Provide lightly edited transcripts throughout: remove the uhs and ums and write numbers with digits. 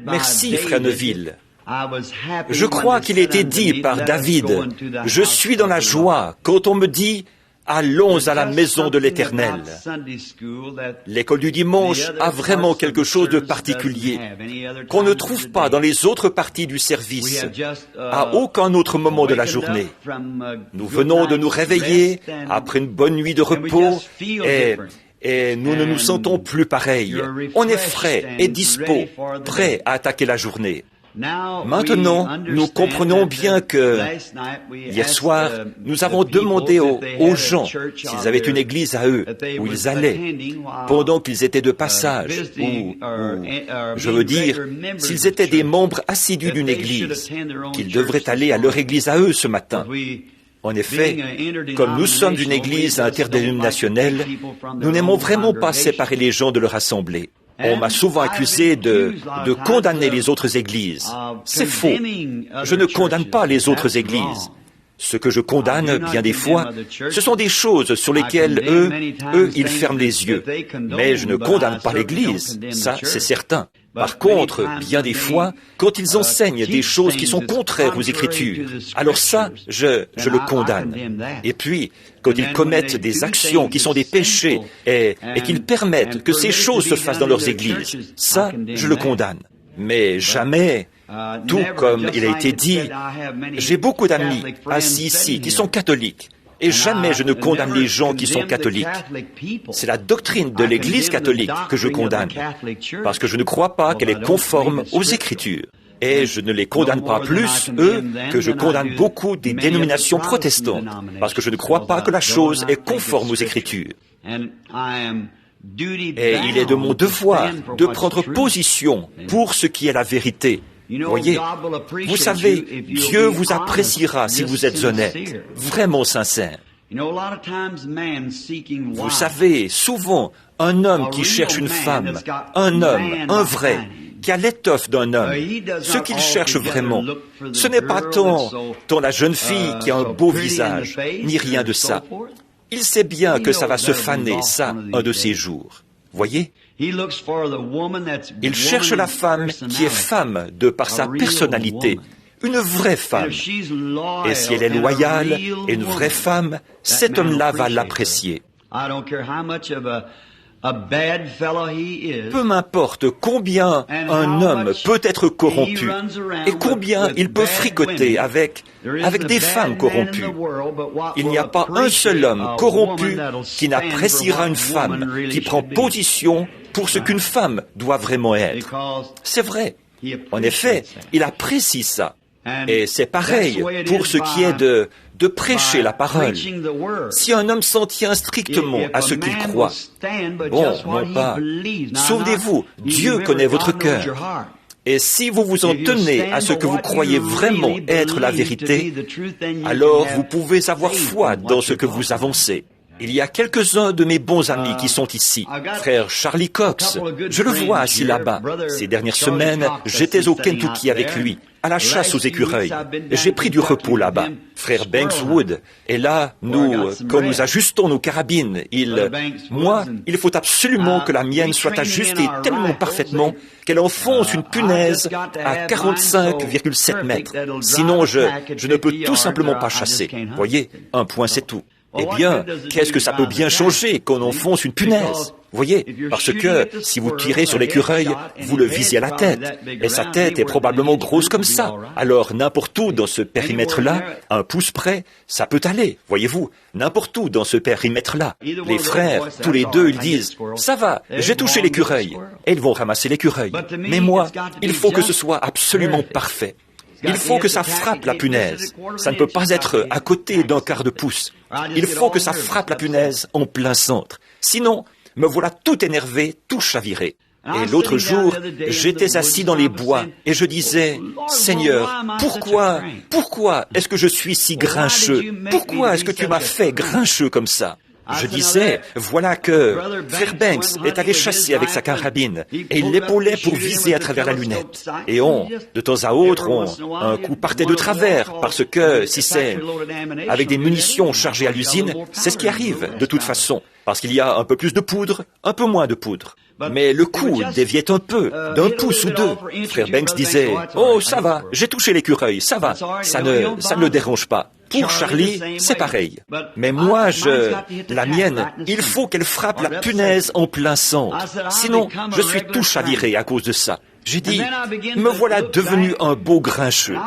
Merci, frère Neville. Je crois qu'il a été dit par David, « Je suis dans la joie quand on me dit « Allons à la maison de l'Éternel ». L'école du dimanche a vraiment quelque chose de particulier qu'on ne trouve pas dans les autres parties du service, à aucun autre moment de la journée. Nous venons de nous réveiller après une bonne nuit de repos et nous ne nous sentons plus pareils. On est frais et dispo, prêts à attaquer la journée. Maintenant, nous comprenons bien que hier soir, nous avons demandé aux gens s'ils avaient une église à eux, où ils allaient, pendant qu'ils étaient de passage, ou je veux dire, s'ils étaient des membres assidus d'une église, qu'ils devraient aller à leur église à eux ce matin. En effet, comme nous sommes une église interdénominationnelle, nous n'aimons vraiment pas séparer les gens de leur assemblée. On m'a souvent accusé de condamner les autres églises. C'est faux. Je ne condamne pas les autres églises. Ce que je condamne, bien des fois, ce sont des choses sur lesquelles eux, ils ferment les yeux. Mais je ne condamne pas l'Église, ça, c'est certain. Par contre, bien des fois, quand ils enseignent des choses qui sont contraires aux Écritures, alors ça, je le condamne. Et puis, quand ils commettent des actions qui sont des péchés et qu'ils permettent que ces choses se fassent dans leurs églises, ça, je le condamne. Mais jamais, tout comme il a été dit, j'ai beaucoup d'amis assis ici qui sont catholiques. Et jamais je ne condamne les gens qui sont catholiques. C'est la doctrine de l'Église catholique que je condamne, parce que je ne crois pas qu'elle est conforme aux Écritures. Et je ne les condamne pas plus, eux, que je condamne beaucoup des dénominations protestantes, parce que je ne crois pas que la chose est conforme aux Écritures. Et il est de mon devoir de prendre position pour ce qui est la vérité. Voyez, vous savez, Dieu vous appréciera si vous êtes honnête, vraiment sincère. Vous savez, souvent, un homme qui cherche une femme, un homme, un vrai, qui a l'étoffe d'un homme, ce qu'il cherche vraiment, ce n'est pas tant la jeune fille qui a un beau visage, ni rien de ça. Il sait bien que ça va se faner, ça, un de ces jours. Voyez? Il cherche la femme qui est femme de par sa personnalité, une vraie femme. Et si elle est loyale et une vraie femme, cet homme-là va l'apprécier. Peu m'importe combien un homme peut être corrompu et combien il peut fricoter avec des femmes corrompues. Il n'y a pas un seul homme corrompu qui n'appréciera une femme qui prend position pour ce qu'une femme doit vraiment être. C'est vrai. En effet, il apprécie ça. Et c'est pareil pour ce qui est de prêcher la parole. Si un homme s'en tient strictement à ce qu'il croit, non pas. Souvenez-vous, Dieu connaît votre cœur. Et si vous vous en tenez à ce que vous croyez vraiment être la vérité, alors vous pouvez avoir foi dans ce que vous avancez. Il y a quelques-uns de mes bons amis qui sont ici. Frère Charlie Cox, je le vois assis là-bas. Ces dernières semaines, j'étais au Kentucky avec lui, à la chasse aux écureuils. J'ai pris du repos là-bas. Frère Banks Wood. Et là, quand nous ajustons nos carabines, il faut absolument que la mienne soit ajustée tellement parfaitement qu'elle enfonce une punaise à 45,7 mètres. Sinon, je ne peux tout simplement pas chasser. Voyez, un point c'est tout. Eh bien, qu'est-ce que ça peut bien changer qu'on enfonce une punaise? Voyez, parce que si vous tirez sur l'écureuil, vous le visez à la tête, et sa tête est probablement grosse comme ça. Alors, n'importe où dans ce périmètre-là, un pouce près, ça peut aller, voyez-vous, n'importe où dans ce périmètre-là. Les frères, tous les deux, ils disent, « Ça va, j'ai touché l'écureuil », et ils vont ramasser l'écureuil. Mais moi, il faut que ce soit absolument parfait. Il faut que ça frappe la punaise. Ça ne peut pas être à côté d'un quart de pouce. Il faut que ça frappe la punaise en plein centre. Sinon, me voilà tout énervé, tout chaviré. Et l'autre jour, j'étais assis dans les bois et je disais, « Seigneur, pourquoi est-ce que je suis si grincheux? Pourquoi est-ce que tu m'as fait grincheux comme ça? » Je disais, voilà que Frère Banks est allé chasser avec sa carabine et il l'épaulait pour viser à travers la lunette. Et de temps à autre, un coup partait de travers parce que si c'est avec des munitions chargées à l'usine, c'est ce qui arrive de toute façon. Parce qu'il y a un peu plus de poudre, un peu moins de poudre. Mais le coup déviait un peu, d'un pouce ou deux. Frère Banks disait, « Oh, ça va, j'ai touché l'écureuil, ça va, ça ne le dérange pas. » Pour Charlie, c'est pareil. Mais moi, la mienne, il faut qu'elle frappe la punaise en plein centre. Sinon, je suis tout chaviré à cause de ça. J'ai dit, me voilà devenu un beau grincheux.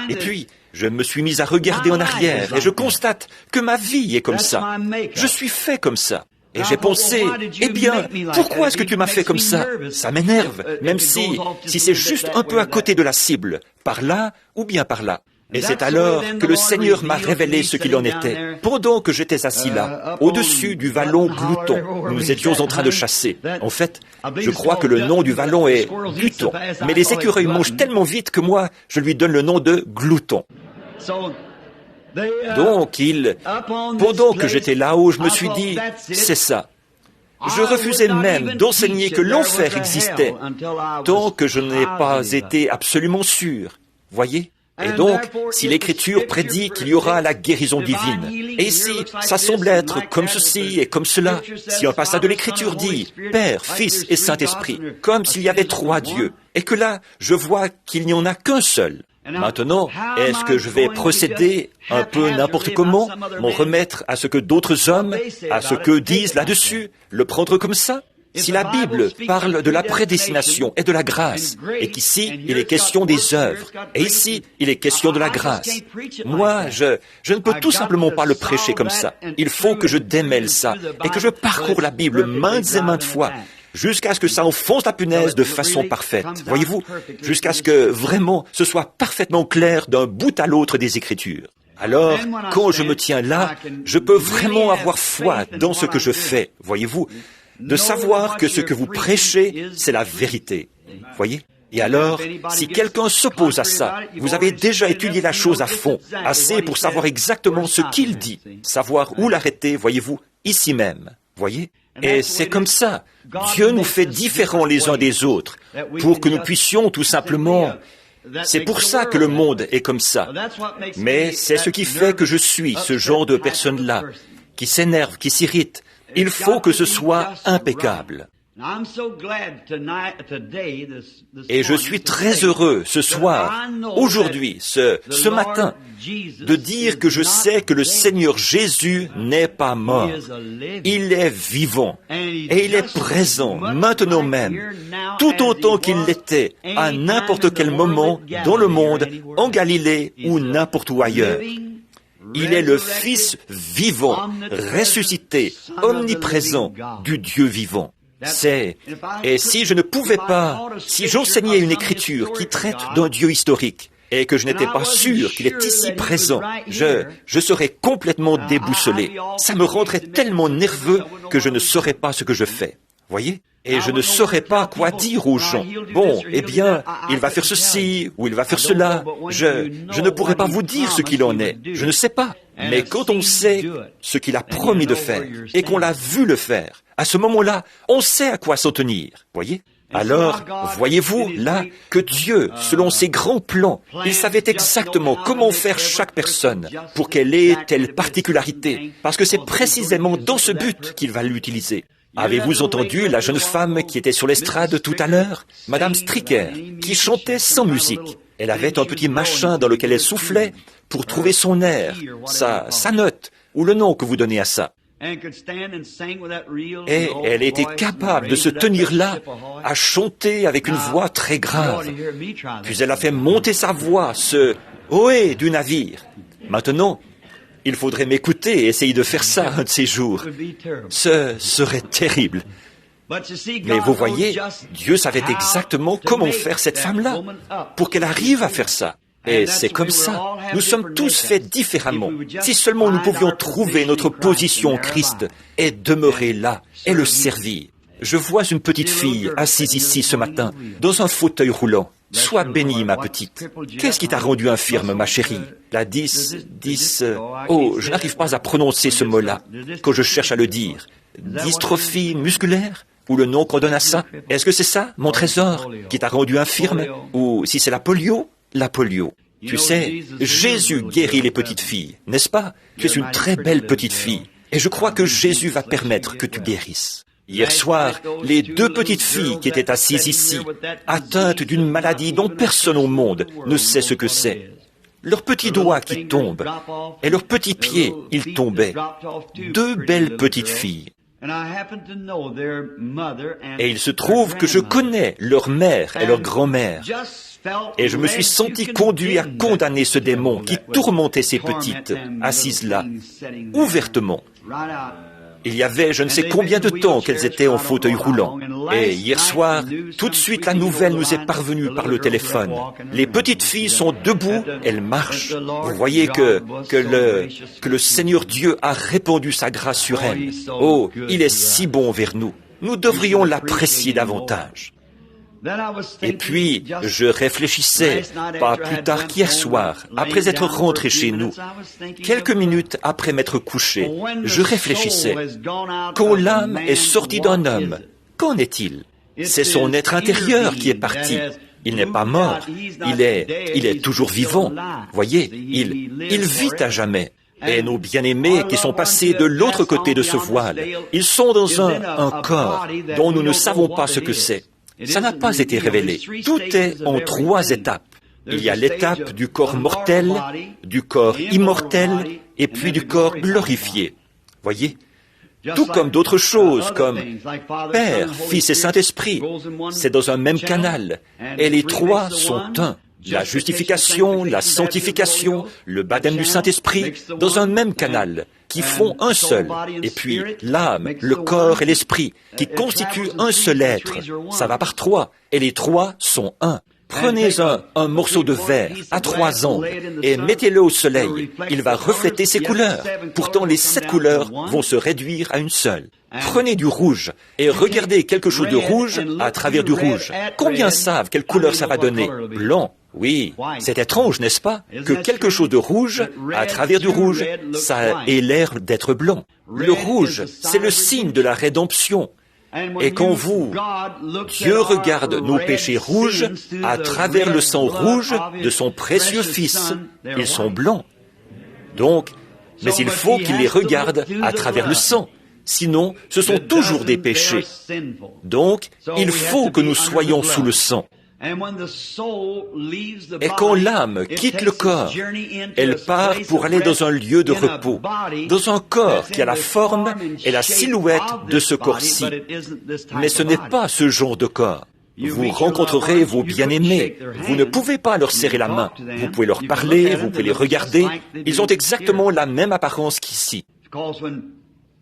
Et puis, je me suis mis à regarder en arrière et je constate que ma vie est comme ça. Je suis fait comme ça. Et j'ai pensé, eh bien, pourquoi est-ce que tu m'as fait comme ça? Ça m'énerve, même si c'est juste un peu à côté de la cible, par là ou bien par là. Et c'est alors que le Seigneur m'a révélé ce qu'il en était. Pendant que j'étais assis là, au-dessus du vallon Glouton, nous étions en train de chasser. En fait, je crois que le nom du vallon est Glouton. Mais les écureuils mangent tellement vite que moi, je lui donne le nom de Glouton. Donc, pendant que j'étais là-haut, je me suis dit, c'est ça. Je refusais même d'enseigner que l'enfer existait, tant que je n'ai pas été absolument sûr. Voyez? Et donc, si l'Écriture prédit qu'il y aura la guérison divine, et si ça semble être comme ceci et comme cela, si un passage de l'Écriture dit Père, Fils et Saint-Esprit, comme s'il y avait trois dieux, et que là, je vois qu'il n'y en a qu'un seul. Maintenant, est-ce que je vais procéder un peu n'importe comment, m'en remettre à ce que d'autres hommes, à ce que disent là-dessus, le prendre comme ça? Si la Bible parle de la prédestination et de la grâce, et qu'ici, il est question des œuvres, et ici, il est question de la grâce, moi, je ne peux tout simplement pas le prêcher comme ça. Il faut que je démêle ça, et que je parcours la Bible maintes et maintes fois, jusqu'à ce que ça enfonce la punaise de façon parfaite. Voyez-vous, jusqu'à ce que vraiment ce soit parfaitement clair d'un bout à l'autre des Écritures. Alors, quand je me tiens là, je peux vraiment avoir foi dans ce que je fais, voyez-vous, de savoir que ce que vous prêchez, c'est la vérité. Voyez? Et alors, si quelqu'un s'oppose à ça, vous avez déjà étudié la chose à fond, assez pour savoir exactement ce qu'il dit, savoir où l'arrêter, voyez-vous, ici même. Voyez? Et c'est comme ça. Dieu nous fait différents les uns des autres, pour que nous puissions tout simplement... C'est pour ça que le monde est comme ça. Mais c'est ce qui fait que je suis ce genre de personne-là, qui s'énerve, qui s'irrite. Il faut que ce soit impeccable. Et je suis très heureux ce soir, aujourd'hui, ce matin, de dire que je sais que le Seigneur Jésus n'est pas mort. Il est vivant et il est présent maintenant même, tout autant qu'il l'était à n'importe quel moment dans le monde, en Galilée ou n'importe où ailleurs. Il est le Fils vivant, ressuscité, omniprésent du Dieu vivant. Et si je ne pouvais pas, si j'enseignais une écriture qui traite d'un Dieu historique, et que je n'étais pas sûr qu'il est ici présent, je serais complètement déboussolé. Ça me rendrait tellement nerveux que je ne saurais pas ce que je fais. Voyez? Et je ne saurais pas quoi dire aux gens. Bon, eh bien, il va faire ceci, ou il va faire cela. Je ne pourrais pas vous dire ce qu'il en est. Je ne sais pas. Mais quand on sait ce qu'il a promis de faire, et qu'on l'a vu le faire, à ce moment-là, on sait à quoi s'en tenir. Voyez? Alors, voyez-vous, là, que Dieu, selon ses grands plans, il savait exactement comment faire chaque personne pour qu'elle ait telle particularité, parce que c'est précisément dans ce but qu'il va l'utiliser. Avez-vous entendu la jeune femme qui était sur l'estrade tout à l'heure, Madame Stricker, qui chantait sans musique? Elle avait un petit machin dans lequel elle soufflait pour trouver son air, sa note, ou le nom que vous donnez à ça. Et elle était capable de se tenir là, à chanter avec une voix très grave. Puis elle a fait monter sa voix, ce « ohé » du navire. Maintenant, il faudrait m'écouter et essayer de faire ça un de ces jours. Ce serait terrible. Mais vous voyez, Dieu savait exactement comment faire cette femme-là, pour qu'elle arrive à faire ça. Et c'est comme ça. Nous sommes tous faits différemment. Si seulement nous pouvions trouver notre position en Christ et demeurer là et le servir. Je vois une petite fille assise ici ce matin, dans un fauteuil roulant. Sois bénie, ma petite. Qu'est-ce qui t'a rendu infirme, ma chérie? La oh, je n'arrive pas à prononcer ce mot-là, que je cherche à le dire. Dystrophie musculaire? Ou le nom qu'on donne à ça? Est-ce que c'est ça, mon trésor, qui t'a rendu infirme? Ou si c'est la polio? La polio. Tu sais, Jésus guérit les petites filles, n'est-ce pas? Tu es une très belle petite fille. Et je crois que Jésus va permettre que tu guérisses. Hier soir, les 2 petites filles qui étaient assises ici, atteintes d'une maladie dont personne au monde ne sait ce que c'est. Leurs petits doigts qui tombent, et leurs petits pieds, ils tombaient. 2 belles petites filles. Et il se trouve que je connais leur mère et leur grand-mère. Et je me suis senti conduit à condamner ce démon qui tourmentait ces petites, assises là, ouvertement. Il y avait je ne sais combien de temps qu'elles étaient en fauteuil roulant. Et hier soir, tout de suite la nouvelle nous est parvenue par le téléphone. Les petites filles sont debout, elles marchent. Vous voyez que le Seigneur Dieu a répandu sa grâce sur elles. Oh, il est si bon vers nous. Nous devrions l'apprécier davantage. Et puis, je réfléchissais, pas plus tard qu'hier soir, après être rentré chez nous, quelques minutes après m'être couché, je réfléchissais. Quand l'âme est sortie d'un homme, qu'en est-il? C'est son être intérieur qui est parti. Il n'est pas mort, il est toujours vivant. Voyez, il vit à jamais. Et nos bien-aimés qui sont passés de l'autre côté de ce voile, ils sont dans un corps dont nous ne savons pas ce que c'est. Ça n'a pas été révélé. Tout est en 3 étapes. Il y a l'étape du corps mortel, du corps immortel, et puis du corps glorifié. Voyez? Tout comme d'autres choses, comme Père, Fils et Saint-Esprit. C'est dans un même canal. Et les 3 sont un. La justification, la sanctification, le baptême du Saint-Esprit, dans un même canal, qui font un seul. Et puis l'âme, le corps et l'esprit, qui constituent un seul être. Ça va par 3, et les 3 sont un. Prenez un morceau de verre à 3 angles et mettez-le au soleil. Il va refléter ses couleurs. Pourtant, les 7 couleurs vont se réduire à une seule. Prenez du rouge et regardez quelque chose de rouge à travers du rouge. Combien savent quelle couleur ça va donner? Blanc. Oui, c'est étrange, n'est-ce pas? Que quelque chose de rouge, à travers du rouge, ça ait l'air d'être blanc. Le rouge, c'est le signe de la rédemption. Et quand Dieu regarde nos péchés rouges à travers le sang rouge de son précieux Fils, ils sont blancs. Donc, mais il faut qu'il les regarde à travers le sang. Sinon, ce sont toujours des péchés. Donc, il faut que nous soyons sous le sang. Et quand l'âme quitte le corps, elle part pour aller dans un lieu de repos, dans un corps qui a la forme et la silhouette de ce corps-ci. Mais ce n'est pas ce genre de corps. Vous rencontrerez vos bien-aimés. Vous ne pouvez pas leur serrer la main. Vous pouvez leur parler, vous pouvez les regarder. Ils ont exactement la même apparence qu'ici.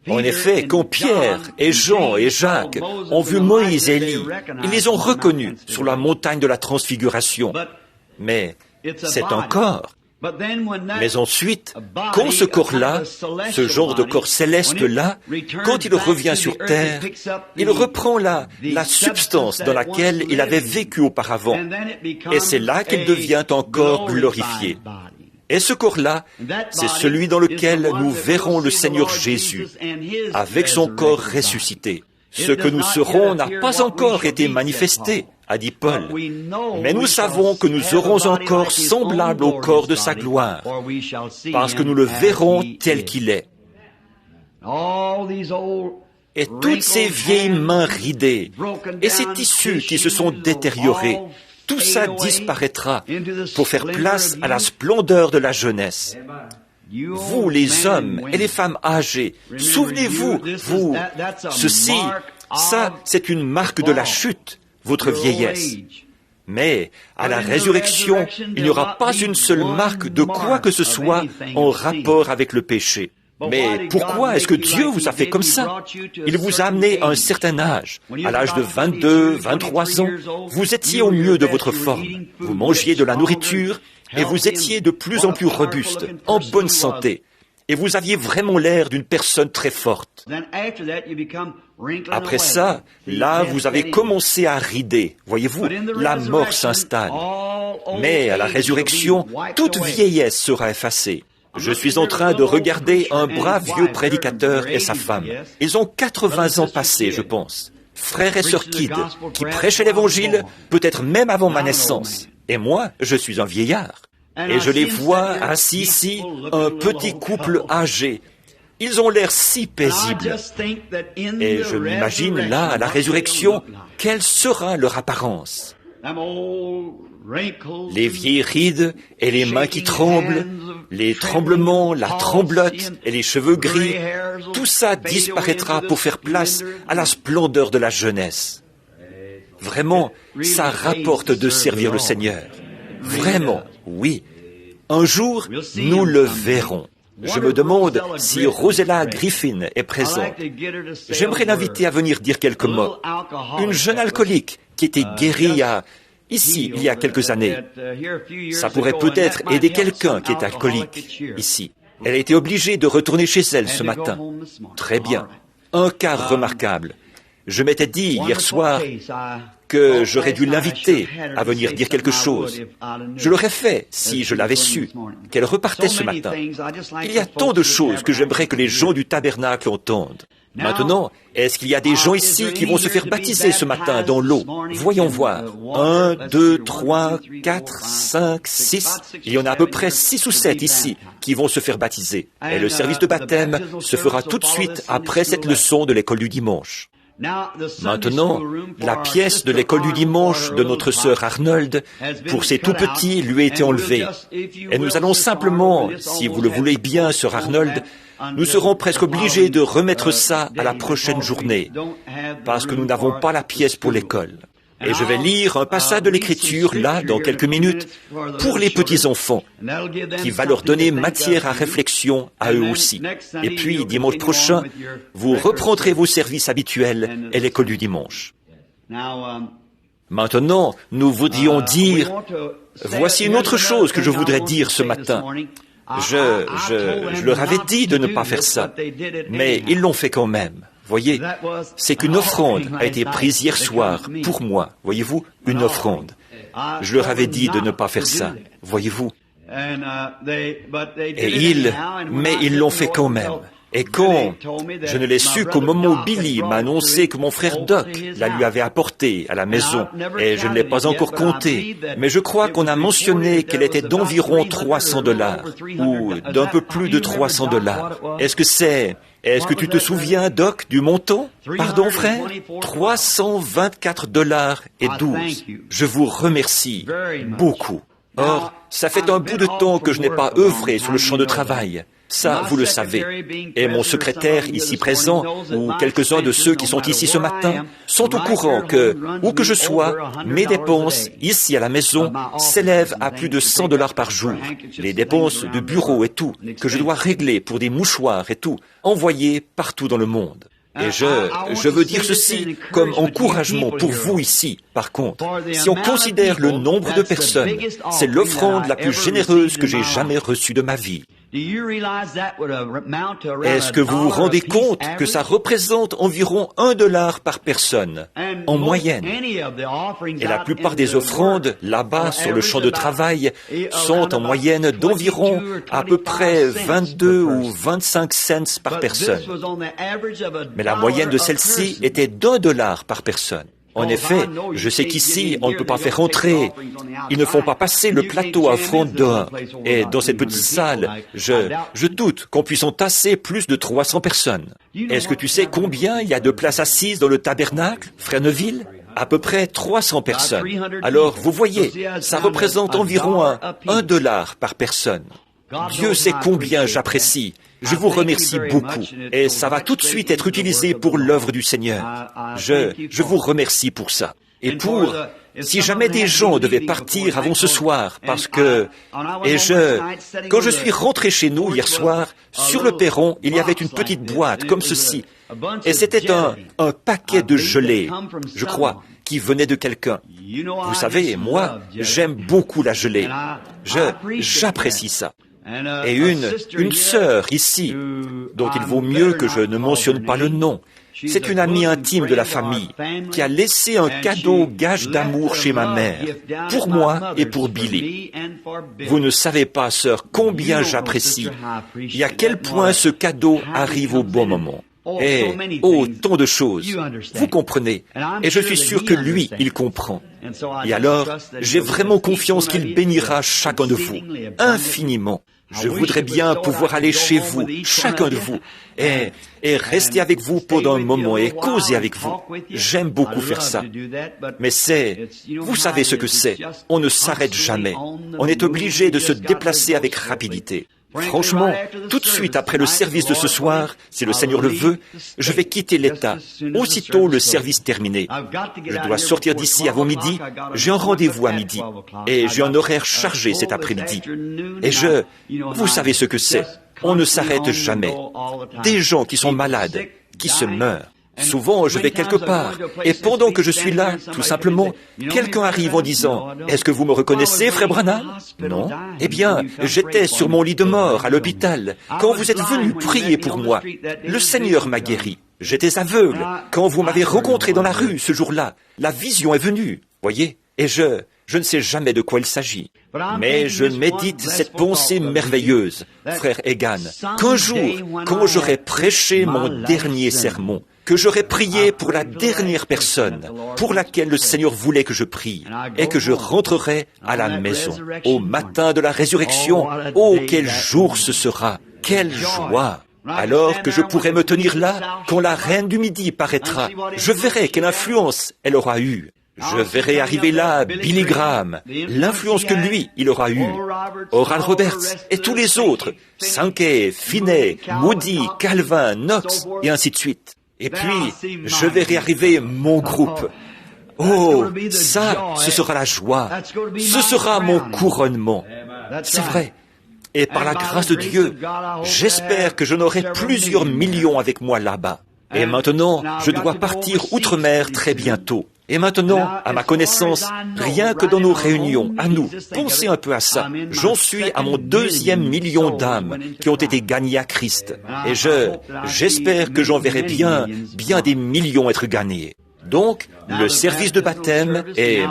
En effet, quand Pierre et Jean et Jacques ont vu Moïse et Élie, ils les ont reconnus sur la montagne de la transfiguration. Mais c'est un corps. Mais ensuite, quand ce corps-là, ce genre de corps céleste-là, quand il revient sur terre, il reprend la substance dans laquelle il avait vécu auparavant. Et c'est là qu'il devient un corps glorifié. Et ce corps-là, c'est celui dans lequel nous verrons le Seigneur Jésus, avec son corps ressuscité. Ce que nous serons n'a pas encore été manifesté, a dit Paul. Mais nous savons que nous aurons un corps semblable au corps de sa gloire, parce que nous le verrons tel qu'il est. Et toutes ces vieilles mains ridées, et ces tissus qui se sont détériorés, tout ça disparaîtra pour faire place à la splendeur de la jeunesse. Vous, les hommes et les femmes âgés, souvenez-vous, ceci, ça, c'est une marque de la chute, votre vieillesse. Mais à la résurrection, il n'y aura pas une seule marque de quoi que ce soit en rapport avec le péché. Mais pourquoi est-ce que Dieu vous a fait comme ça? Il vous a amené à un certain âge. À l'âge de 22, 23 ans, vous étiez au mieux de votre forme. Vous mangiez de la nourriture et vous étiez de plus en plus robuste, en bonne santé. et vous aviez vraiment l'air d'une personne très forte. Après ça, là, vous avez commencé à rider. Voyez-vous, la mort s'installe. Mais à la résurrection, toute vieillesse sera effacée. Je suis en train de regarder un brave vieux prédicateur et sa femme. Ils ont 80 ans passés, je pense. Frère et sœur Kidd, qui prêchaient l'Évangile, peut-être même avant ma naissance. Et moi, je suis un vieillard. Et je les vois assis ici, un petit couple âgé. Ils ont l'air si paisibles. Et je m'imagine là, à la résurrection, quelle sera leur apparence. Les vieilles rides et les mains qui tremblent, les tremblements, la tremblote et les cheveux gris, tout ça disparaîtra pour faire place à la splendeur de la jeunesse. Vraiment, ça rapporte de servir le Seigneur. Vraiment, oui. Un jour, nous le verrons. Je me demande si Rosella Griffin est présente. J'aimerais l'inviter à venir dire quelques mots. Une jeune alcoolique qui était guérie ici, il y a quelques années. Ça pourrait peut-être aider quelqu'un qui est alcoolique ici. Elle a été obligée de retourner chez elle ce matin. Très bien. Un cas remarquable. Je m'étais dit hier soir que j'aurais dû l'inviter à venir dire quelque chose. Je l'aurais fait si je l'avais su, qu'elle repartait ce matin. Il y a tant de choses que j'aimerais que les gens du tabernacle entendent. Maintenant, est-ce qu'il y a des gens ici qui vont se faire baptiser ce matin dans l'eau? Voyons voir. 1, 2, 3, 4, 5, 6. Il y en a à peu près 6 ou 7 ici qui vont se faire baptiser. Et le service de baptême se fera tout de suite après cette leçon de l'école du dimanche. Maintenant, la pièce de l'école du dimanche de notre sœur Arnold, pour ces tout petits, lui a été enlevée. Et nous allons simplement, si vous le voulez bien, sœur Arnold, nous serons presque obligés de remettre ça à la prochaine journée, parce que nous n'avons pas la pièce pour l'école. Et je vais lire un passage de l'Écriture, là, dans quelques minutes, pour les petits-enfants, qui va leur donner matière à réflexion à eux aussi. Et puis, dimanche prochain, vous reprendrez vos services habituels et l'école du dimanche. Maintenant, nous voudrions dire, voici une autre chose que je voudrais dire ce matin. Je leur avais dit de ne pas faire ça, mais ils l'ont fait quand même. Voyez, c'est qu'une offrande a été prise hier soir pour moi. Voyez-vous, une offrande. Je leur avais dit de ne pas faire ça. Voyez-vous. Mais ils l'ont fait quand même. Et quand je ne l'ai su qu'au moment où Billy m'a annoncé que mon frère Doc la lui avait apportée à la maison, et je ne l'ai pas encore compté, mais je crois qu'on a mentionné qu'elle était d'environ $300, ou d'un peu plus de $300. Est-ce que tu te souviens, Doc, du montant? Pardon, frère? $324.12. Je vous remercie beaucoup. Or, ça fait un bout de temps que je n'ai pas œuvré sur le champ de travail. Ça, vous le savez. Et mon secrétaire ici présent, ou quelques-uns de ceux qui sont ici ce matin, sont au courant que, où que je sois, mes dépenses, ici à la maison, s'élèvent à plus de $100 par jour. Les dépenses de bureau et tout, que je dois régler pour des mouchoirs et tout, envoyés partout dans le monde. Et je veux dire ceci comme encouragement pour vous ici. Par contre, si on considère le nombre de personnes, c'est l'offrande la plus généreuse que j'ai jamais reçue de ma vie. Est-ce que vous vous rendez compte que ça représente environ $1 par personne, en moyenne? Et la plupart des offrandes, là-bas, sur le champ de travail, sont en moyenne d'environ à peu près 22 ou 25 cents par personne. Mais la moyenne de celle-ci était $1 par personne. En effet, je sais qu'ici, on ne peut pas faire entrer. Ils ne font pas passer le plateau à offrande dehors. Et dans cette petite salle, je doute qu'on puisse entasser plus de 300 personnes. Est-ce que tu sais combien il y a de places assises dans le tabernacle, frère Neville? À peu près 300 personnes. Alors, vous voyez, ça représente environ $1 par personne. Dieu sait combien j'apprécie. Je vous remercie beaucoup et ça va tout de suite être utilisé pour l'œuvre du Seigneur. Je vous remercie pour ça. Et si jamais des gens devaient partir avant ce soir, parce que, quand je suis rentré chez nous hier soir, sur le perron, il y avait une petite boîte comme ceci. Et c'était un paquet de gelée, je crois, qui venait de quelqu'un. Vous savez, moi, j'aime beaucoup la gelée. J'apprécie ça. Et une sœur ici, dont il vaut mieux que je ne mentionne pas le nom. C'est une amie intime de la famille qui a laissé un cadeau gage d'amour chez ma mère, pour moi et pour Billy. Vous ne savez pas, sœur, combien j'apprécie et à quel point ce cadeau arrive au bon moment. Et, tant de choses. Vous comprenez. Et je suis sûr que lui, il comprend. Et alors, j'ai vraiment confiance qu'il bénira chacun de vous, infiniment. Je voudrais bien pouvoir aller chez vous, chacun de vous, et rester avec vous pendant un moment et causer avec vous. J'aime beaucoup faire ça. Mais vous savez ce que c'est. On ne s'arrête jamais. On est obligé de se déplacer avec rapidité. Franchement, tout de suite après le service de ce soir, si le Seigneur le veut, je vais quitter l'État, aussitôt le service terminé. Je dois sortir d'ici avant midi, j'ai un rendez-vous à midi, et j'ai un horaire chargé cet après-midi. Et vous savez ce que c'est, on ne s'arrête jamais. Des gens qui sont malades, qui se meurent. Souvent, je vais quelque part, et pendant que je suis là, tout simplement, quelqu'un arrive en disant « Est-ce que vous me reconnaissez, frère Branham ?» Non. Eh bien, j'étais sur mon lit de mort à l'hôpital quand vous êtes venu prier pour moi. Le Seigneur m'a guéri. J'étais aveugle. Quand vous m'avez rencontré dans la rue ce jour-là, la vision est venue. Voyez? Et je ne sais jamais de quoi il s'agit. Mais je médite cette pensée merveilleuse, frère Egan, qu'un jour, quand j'aurai prêché mon dernier sermon, que j'aurai prié pour la dernière personne pour laquelle le Seigneur voulait que je prie, et que je rentrerai à la maison au matin de la résurrection. Oh, quel jour ce sera! Quelle joie! Alors que je pourrai me tenir là, quand la reine du midi paraîtra, je verrai quelle influence elle aura eue. Je verrai arriver là Billy Graham, l'influence que lui, il aura eue, Oral Roberts et tous les autres, Sankey, Finney, Moody, Calvin, Knox, et ainsi de suite. Et puis, je verrai arriver mon groupe. Oh, ça, ce sera la joie. Ce sera mon couronnement. C'est vrai. Et par la grâce de Dieu, j'espère que j'en aurai plusieurs millions avec moi là-bas. Et maintenant, je dois partir outre-mer très bientôt. Et maintenant, à ma connaissance, rien que dans nos réunions, à nous, pensez un peu à ça. J'en suis à mon 2e million d'âmes qui ont été gagnées à Christ. Et j'espère que j'en verrai bien des millions être gagnés. Donc, le service de baptême et,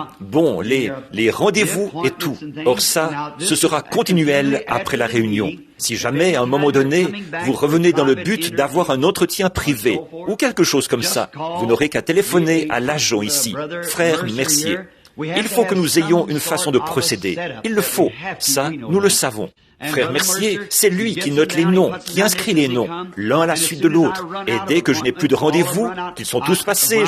les rendez-vous et tout. Or ça, ce sera continuel après la réunion. Si jamais, à un moment donné, vous revenez dans le but d'avoir un entretien privé ou quelque chose comme ça, vous n'aurez qu'à téléphoner à l'agent ici, frère Mercier. Il faut que nous ayons une façon de procéder. Il le faut. Ça, nous le savons. Frère Mercier, c'est lui qui note les noms, qui inscrit les noms, l'un à la suite de l'autre. Et dès que je n'ai plus de rendez-vous, qu'ils sont tous passés,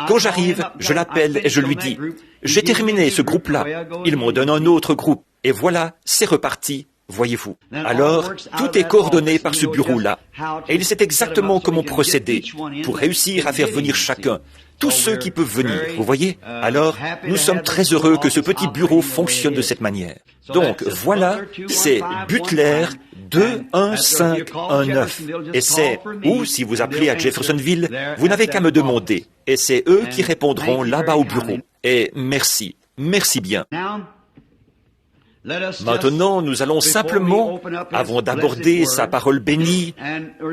quand j'arrive, je l'appelle et je lui dis, j'ai terminé ce groupe-là. Ils m'en donnent un autre groupe. Et voilà, c'est reparti. Voyez-vous. Alors, tout est coordonné par ce bureau-là. Et il sait exactement comment procéder pour réussir à faire venir chacun. Tous ceux qui peuvent venir, vous voyez? Alors, nous sommes très heureux que ce petit bureau fonctionne de cette manière. Donc, voilà, c'est Butler 21519. Et ou si vous appelez à Jeffersonville, vous n'avez qu'à me demander. Et c'est eux qui répondront là-bas au bureau. Et merci bien. Maintenant, nous allons simplement, avant d'aborder sa parole bénie,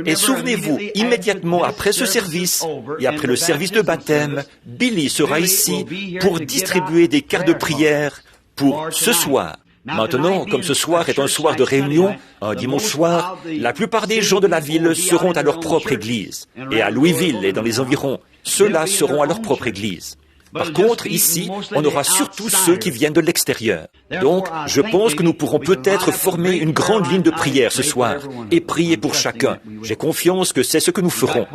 et souvenez-vous, immédiatement après ce service, et après le service de baptême, Billy sera ici pour distribuer des cartes de prière pour ce soir. Maintenant, comme ce soir est un soir de réunion, un dimanche soir, la plupart des gens de la ville seront à leur propre église. Et à Louisville et dans les environs, ceux-là seront à leur propre église. Par contre, ici, on aura surtout ceux qui viennent de l'extérieur. Donc, je pense que nous pourrons peut-être former une grande ligne de prière ce soir et prier pour chacun. J'ai confiance que c'est ce que nous ferons.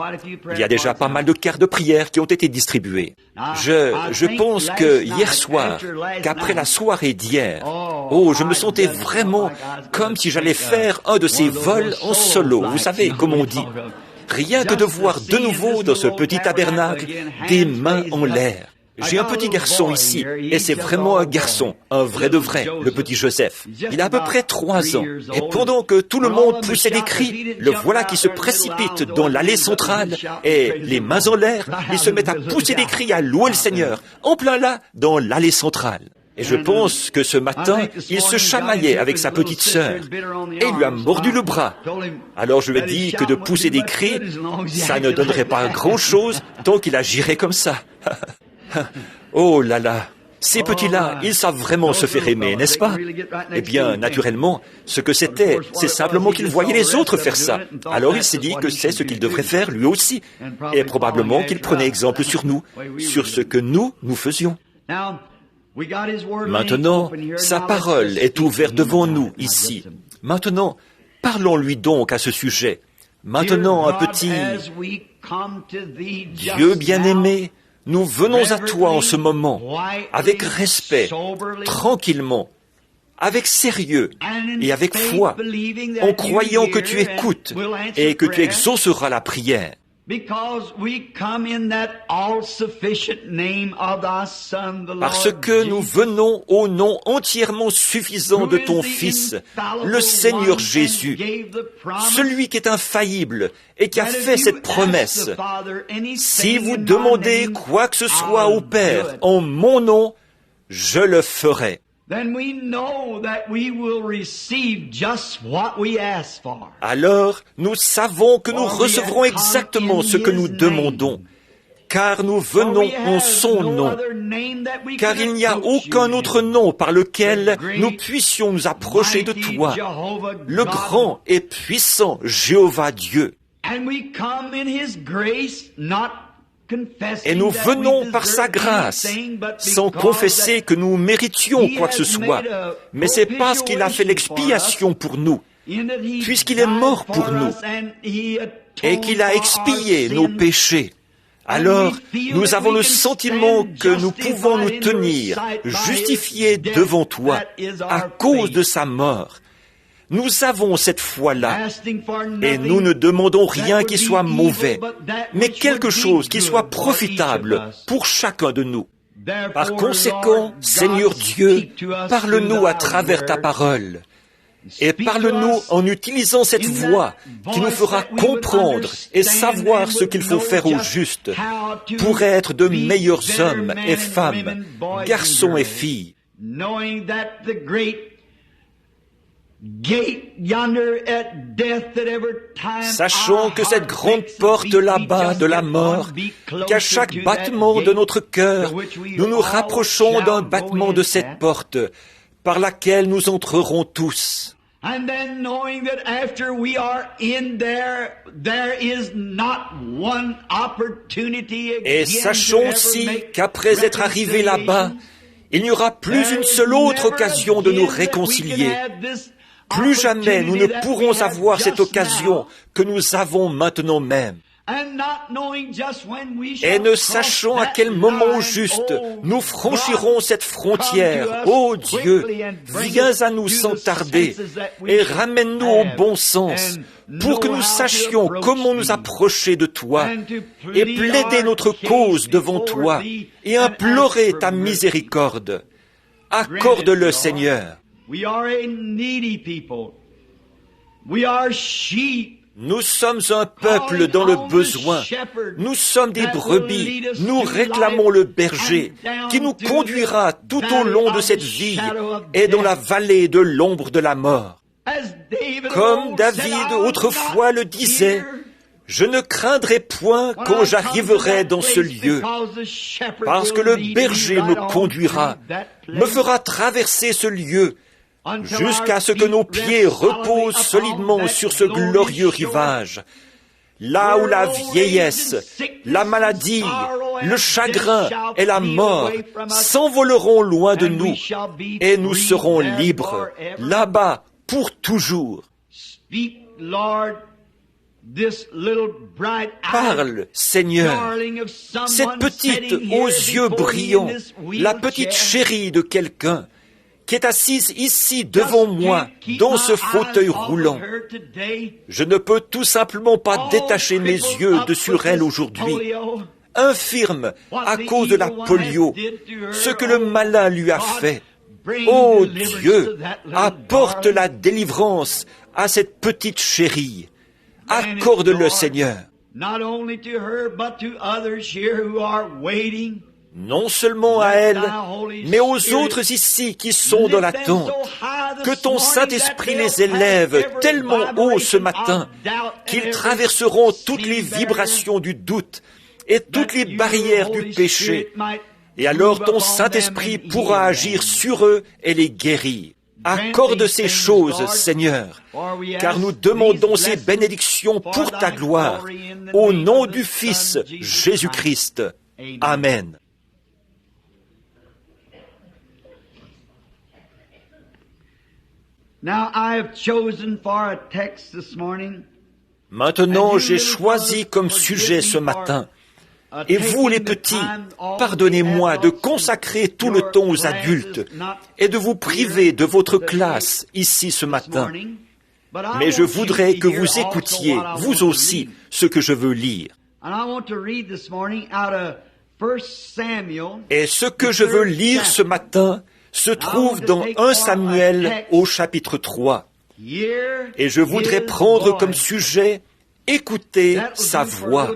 Il y a déjà pas mal de cartes de prière qui ont été distribuées. Je pense que hier soir, qu'après la soirée d'hier, je me sentais vraiment comme si j'allais faire un de ces vols en solo, vous savez, comme on dit. Rien que de voir de nouveau dans ce petit tabernacle des mains en l'air. J'ai un petit garçon ici, et c'est vraiment un garçon, un vrai de vrai, le petit Joseph. Il a à peu près 3 ans, et pendant que tout le monde poussait des cris, le voilà qui se précipite dans l'allée centrale, et les mains en l'air, il se met à pousser des cris, à louer le Seigneur, en plein là, dans l'allée centrale. Et je pense que ce matin, il se chamaillait avec sa petite sœur et lui a mordu le bras. Alors je lui ai dit que de pousser des cris, ça ne donnerait pas grand-chose tant qu'il agirait comme ça. Oh là là, ces petits-là, ils savent vraiment se faire aimer, n'est-ce pas? Eh bien, naturellement, ce que c'était, c'est simplement qu'il voyait les autres faire ça. Alors il s'est dit que c'est ce qu'il devrait faire lui aussi. Et probablement qu'il prenait exemple sur nous, sur ce que nous faisions. Maintenant, sa parole est ouverte devant nous ici. Maintenant, parlons-lui donc à ce sujet. Maintenant, un petit Dieu bien-aimé, nous venons à toi en ce moment, avec respect, tranquillement, avec sérieux et avec foi, en croyant que tu écoutes et que tu exauceras la prière. Parce que nous venons au nom entièrement suffisant de ton Fils, le Seigneur Jésus, celui qui est infaillible et qui a fait cette promesse. Si vous demandez quoi que ce soit au Père en mon nom, je le ferai. Alors, nous savons que nous recevrons exactement ce que nous demandons, car nous venons en son nom, car il n'y a aucun autre nom par lequel nous puissions nous approcher de toi, le grand et puissant Jéhovah Dieu. Et nous venons par sa grâce, sans confesser que nous méritions quoi que ce soit, mais c'est parce qu'il a fait l'expiation pour nous, puisqu'il est mort pour nous, et qu'il a expié nos péchés. Alors, nous avons le sentiment que nous pouvons nous tenir justifiés devant toi à cause de sa mort. Nous avons cette foi-là, et nous ne demandons rien qui soit mauvais, mais quelque chose qui soit profitable pour chacun de nous. Par conséquent, Seigneur Dieu, parle-nous à travers ta parole, et parle-nous en utilisant cette voix qui nous fera comprendre et savoir ce qu'il faut faire au juste pour être de meilleurs hommes et femmes, garçons et filles. Sachons que cette grande porte là-bas de la mort, qu'à chaque battement de notre cœur, nous nous rapprochons d'un battement de cette porte, par laquelle nous entrerons tous. Et sachons aussi qu'après être arrivés là-bas, il n'y aura plus une seule autre occasion de nous réconcilier. Plus jamais nous ne pourrons avoir cette occasion que nous avons maintenant même. Et ne sachant à quel moment juste nous franchirons cette frontière, ô Dieu, viens à nous sans tarder et ramène-nous au bon sens pour que nous sachions comment nous approcher de toi et plaider notre cause devant toi et implorer ta miséricorde. Accorde-le, Seigneur. Nous sommes un peuple dans le besoin. Nous sommes des brebis. Nous réclamons le berger qui nous conduira tout au long de cette vie et dans la vallée de l'ombre de la mort. Comme David autrefois le disait, je ne craindrai point quand j'arriverai dans ce lieu, parce que le berger me conduira, me fera traverser ce lieu, jusqu'à ce que nos pieds reposent solidement sur ce glorieux rivage, là où la vieillesse, la maladie, le chagrin et la mort s'envoleront loin de nous, et nous serons libres, là-bas, pour toujours. Parle, Seigneur, cette petite aux yeux brillants, la petite chérie de quelqu'un, qui est assise ici devant moi, dans ce fauteuil roulant. Je ne peux tout simplement pas détacher mes yeux de sur elle aujourd'hui. Infirme à cause de la polio, ce que le malin lui a fait. Ô Dieu, apporte la délivrance à cette petite chérie. Accorde-le, Seigneur. non seulement à elle, mais aux autres ici qui sont dans l'attente. Que ton Saint-Esprit les élève tellement haut ce matin qu'ils traverseront toutes les vibrations du doute et toutes les barrières du péché. Et alors ton Saint-Esprit pourra agir sur eux et les guérir. Accorde ces choses, Seigneur, car nous demandons ces bénédictions pour ta gloire, au nom du Fils Jésus-Christ. Amen. Maintenant, j'ai choisi comme sujet ce matin, et vous les petits, pardonnez-moi de consacrer tout le temps aux adultes et de vous priver de votre classe ici ce matin. Mais je voudrais que vous écoutiez, vous aussi, ce que je veux lire. Et ce que je veux lire ce matin se trouve dans 1 Samuel au chapitre 3. Et je voudrais prendre comme sujet « Écouter sa voix »,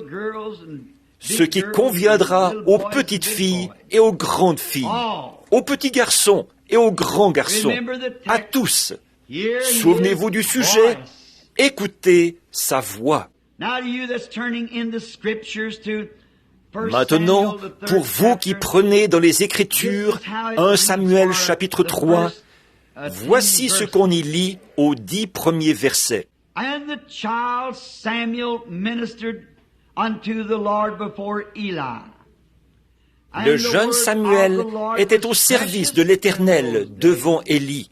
ce qui conviendra aux petites filles et aux grandes filles, aux petits garçons et aux grands garçons, à tous. Souvenez-vous du sujet « Écoutez sa voix ». Maintenant, pour vous qui prenez dans les Écritures 1 Samuel chapitre 3, voici ce qu'on y lit aux 10 premiers versets. And the child Samuel ministered unto the Lord before Eli. Le jeune Samuel était au service de l'Éternel devant Élie.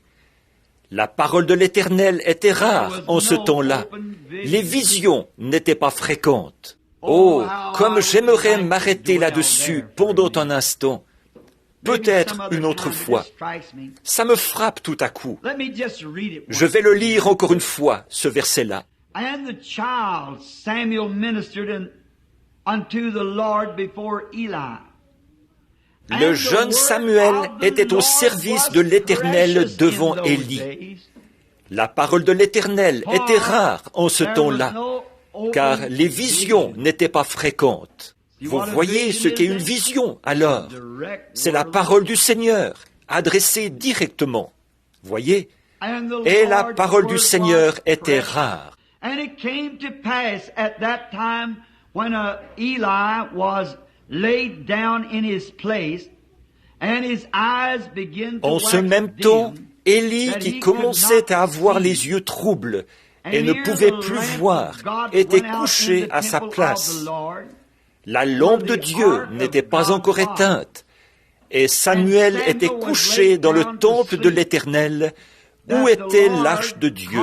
La parole de l'Éternel était rare en ce temps-là. Les visions n'étaient pas fréquentes. Oh, comme j'aimerais m'arrêter là-dessus pendant un instant. Peut-être une autre fois. Ça me frappe tout à coup. Je vais le lire encore une fois, ce verset-là. Le jeune Samuel était au service de l'Éternel devant Élie. La parole de l'Éternel était rare en ce temps-là, car les visions n'étaient pas fréquentes. Vous voyez ce qu'est une vision, alors? C'est la parole du Seigneur, adressée directement. Voyez? Et la parole du Seigneur était rare. En ce même temps, Élie, qui commençait à avoir les yeux troubles et ne pouvait plus voir, était couché à sa place. La lampe de Dieu n'était pas encore éteinte, et Samuel était couché dans le temple de l'Éternel, où était l'arche de Dieu.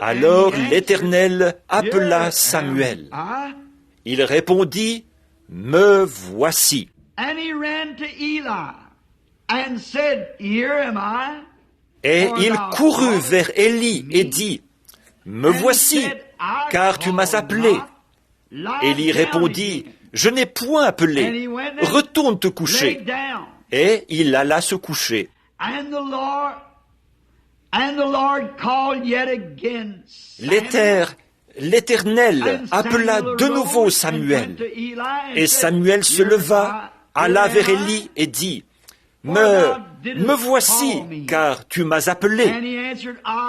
Alors l'Éternel appela Samuel. Il répondit, « Me voici. » Et il courut vers Élie et dit, « Me voici, car tu m'as appelé. » Élie répondit, « Je n'ai point appelé. Retourne te coucher. » Et il alla se coucher. L'Éternel appela de nouveau Samuel. Et Samuel se leva, alla vers Élie et dit, « Me voici, car tu m'as appelé. »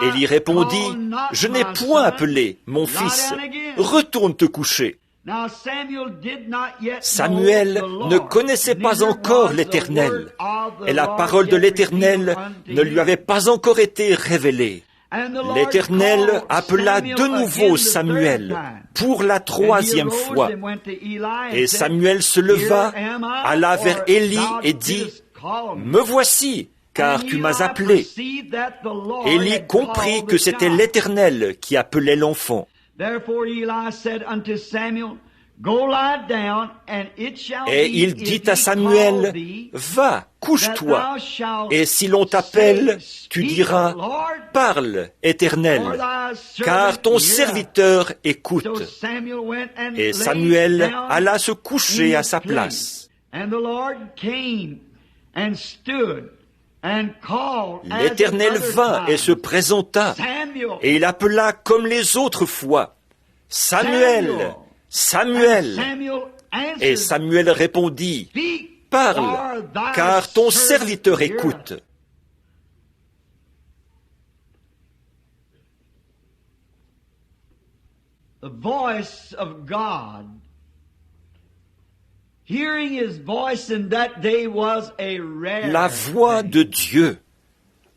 Élie répondit, « Je n'ai point appelé, mon fils. Retourne te coucher. » Samuel ne connaissait pas encore l'Éternel, et la parole de l'Éternel ne lui avait pas encore été révélée. L'Éternel appela de nouveau Samuel pour la 3e fois. Et Samuel se leva, alla vers Élie et dit, « Me voici, car tu m'as appelé. » Élie comprit que c'était l'Éternel qui appelait l'enfant. Et il dit à Samuel, « Va, couche-toi, et si l'on t'appelle, tu diras, « Parle, Éternel, car ton serviteur écoute. » Et Samuel alla se coucher à sa place. L'Éternel vint et se présenta, et il appela comme les autres fois, « Samuel, Samuel. Et Samuel répondit, parle, car ton serviteur écoute. The voice of God. Hearing his voice in that day was a rare La voix de Dieu.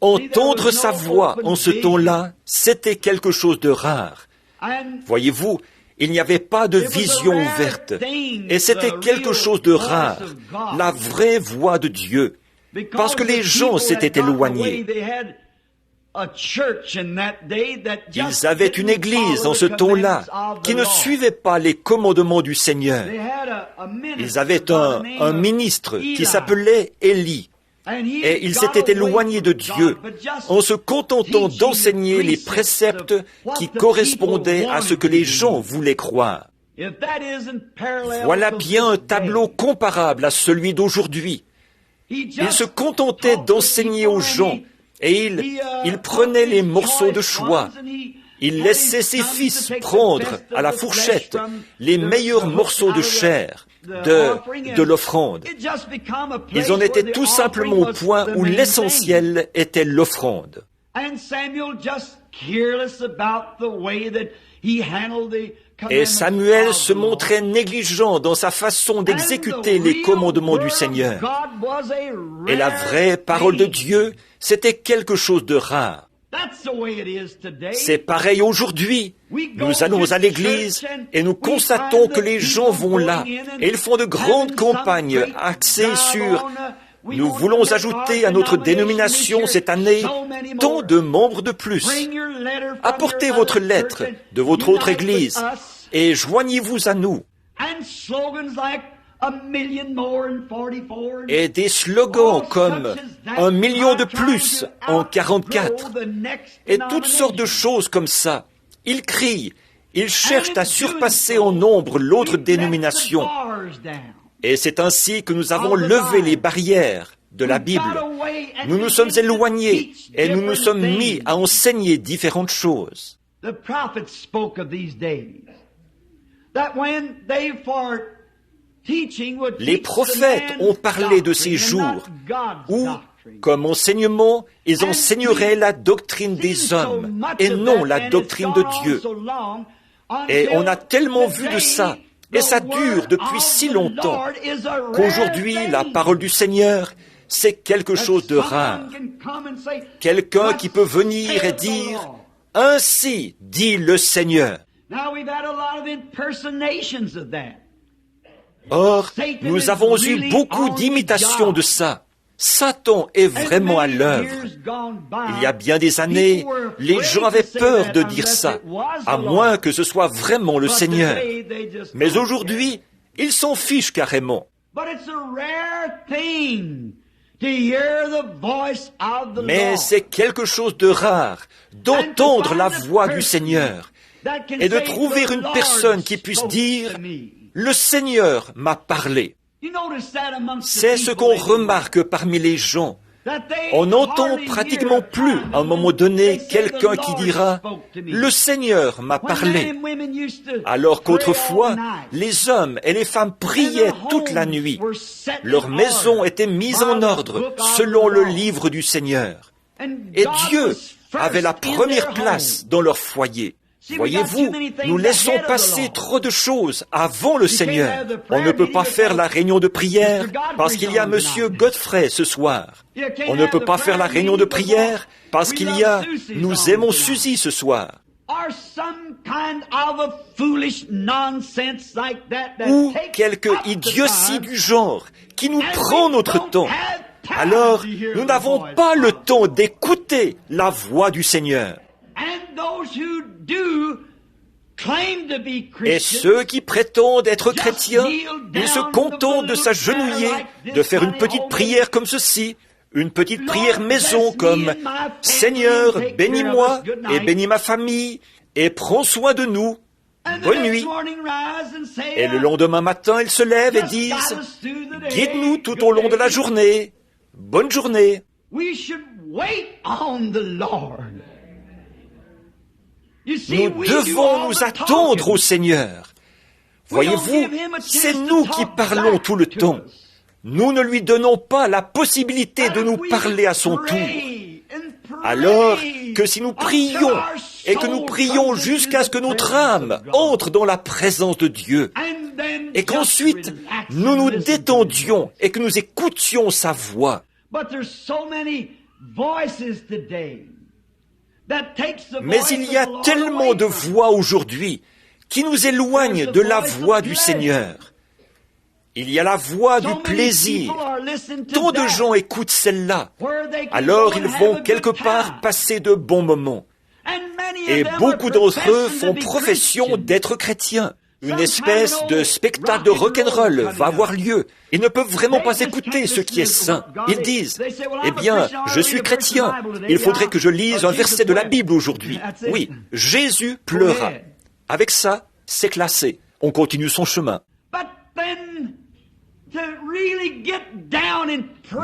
Entendre sa voix en ce temps-là, c'était quelque chose de rare. Voyez-vous, il n'y avait pas de vision ouverte. Et c'était quelque chose de rare, la vraie voix de Dieu. Parce que les gens s'étaient éloignés. Ils avaient une église en ce temps-là qui ne suivait pas les commandements du Seigneur. Ils avaient un ministre qui s'appelait Élie. Et ils s'étaient éloignés de Dieu en se contentant d'enseigner les préceptes qui correspondaient à ce que les gens voulaient croire. Voilà bien un tableau comparable à celui d'aujourd'hui. Il se contentait d'enseigner aux gens et il prenait les morceaux de choix. Il laissait ses fils prendre à la fourchette les meilleurs morceaux de chair de l'offrande. Ils en étaient tout simplement au point où l'essentiel était l'offrande. Et Samuel se montrait négligent dans sa façon d'exécuter les commandements du Seigneur. Et la vraie parole de Dieu, c'était quelque chose de rare. C'est pareil aujourd'hui. Nous allons à l'église et nous constatons que les gens vont là et ils font de grandes campagnes axées sur « Nous voulons ajouter à notre dénomination cette année tant de membres de plus. Apportez votre lettre de votre autre église et joignez-vous à nous. » Et des slogans comme « 1 million de plus en 44 » et toutes sortes de choses comme ça. Ils crient, ils cherchent à surpasser en nombre l'autre dénomination. Et c'est ainsi que nous avons levé les barrières de la Bible. Nous nous sommes éloignés et nous nous sommes mis à enseigner différentes choses. Les prophètes ont parlé de ces jours où, comme enseignement, ils enseigneraient la doctrine des hommes et non la doctrine de Dieu. Et on a tellement vu de ça, et ça dure depuis si longtemps, qu'aujourd'hui, la parole du Seigneur, c'est quelque chose de rare. Quelqu'un qui peut venir et dire « Ainsi dit le Seigneur ». Or, nous avons eu beaucoup d'imitations de ça. Satan est vraiment à l'œuvre. Il y a bien des années, les gens avaient peur de dire ça, à moins que ce soit vraiment le Seigneur. Mais aujourd'hui, ils s'en fichent carrément. Mais c'est quelque chose de rare d'entendre la voix du Seigneur et de trouver une personne qui puisse dire « Le Seigneur m'a parlé ». C'est ce qu'on remarque parmi les gens. On n'entend pratiquement plus à un moment donné quelqu'un qui dira « Le Seigneur m'a parlé ». Alors qu'autrefois, les hommes et les femmes priaient toute la nuit. Leur maison était mise en ordre selon le livre du Seigneur. Et Dieu avait la première place dans leur foyer. Voyez-vous, nous laissons passer trop de choses avant le Seigneur. On ne peut pas faire la réunion de prière parce qu'il y a Monsieur Godfrey ce soir. On ne peut pas faire la réunion de prière parce qu'il y a Nous aimons Suzy ce soir. Ou quelque idiotie du genre qui nous prend notre temps. Alors, nous n'avons pas le temps d'écouter la voix du Seigneur. Et ceux qui prétendent être chrétiens, ils se contentent de s'agenouiller, de faire une petite prière comme ceci, une petite prière maison comme « Seigneur, bénis-moi et bénis ma famille et prends soin de nous. Bonne nuit. » Et le lendemain matin, ils se lèvent et disent « Guide-nous tout au long de la journée. Bonne journée. » Nous devons nous attendre au Seigneur. Voyez-vous, c'est nous qui parlons tout le temps. Nous ne lui donnons pas la possibilité de nous parler à son tour. Alors que si nous prions, et que nous prions jusqu'à ce que notre âme entre dans la présence de Dieu, et qu'ensuite nous nous détendions et que nous écoutions sa voix. Mais il y a tellement de voix aujourd'hui qui nous éloignent de la voix du Seigneur. Il y a la voix du plaisir. Tant de gens écoutent celle-là. Alors ils vont quelque part passer de bons moments. Et beaucoup d'entre eux font profession d'être chrétiens. Une espèce de spectacle de rock'n'roll va avoir lieu. Ils ne peuvent vraiment pas écouter ce qui est saint. Ils disent, eh bien, je suis chrétien. Il faudrait que je lise un verset de la Bible aujourd'hui. Oui, Jésus pleura. Avec ça, c'est classé. On continue son chemin.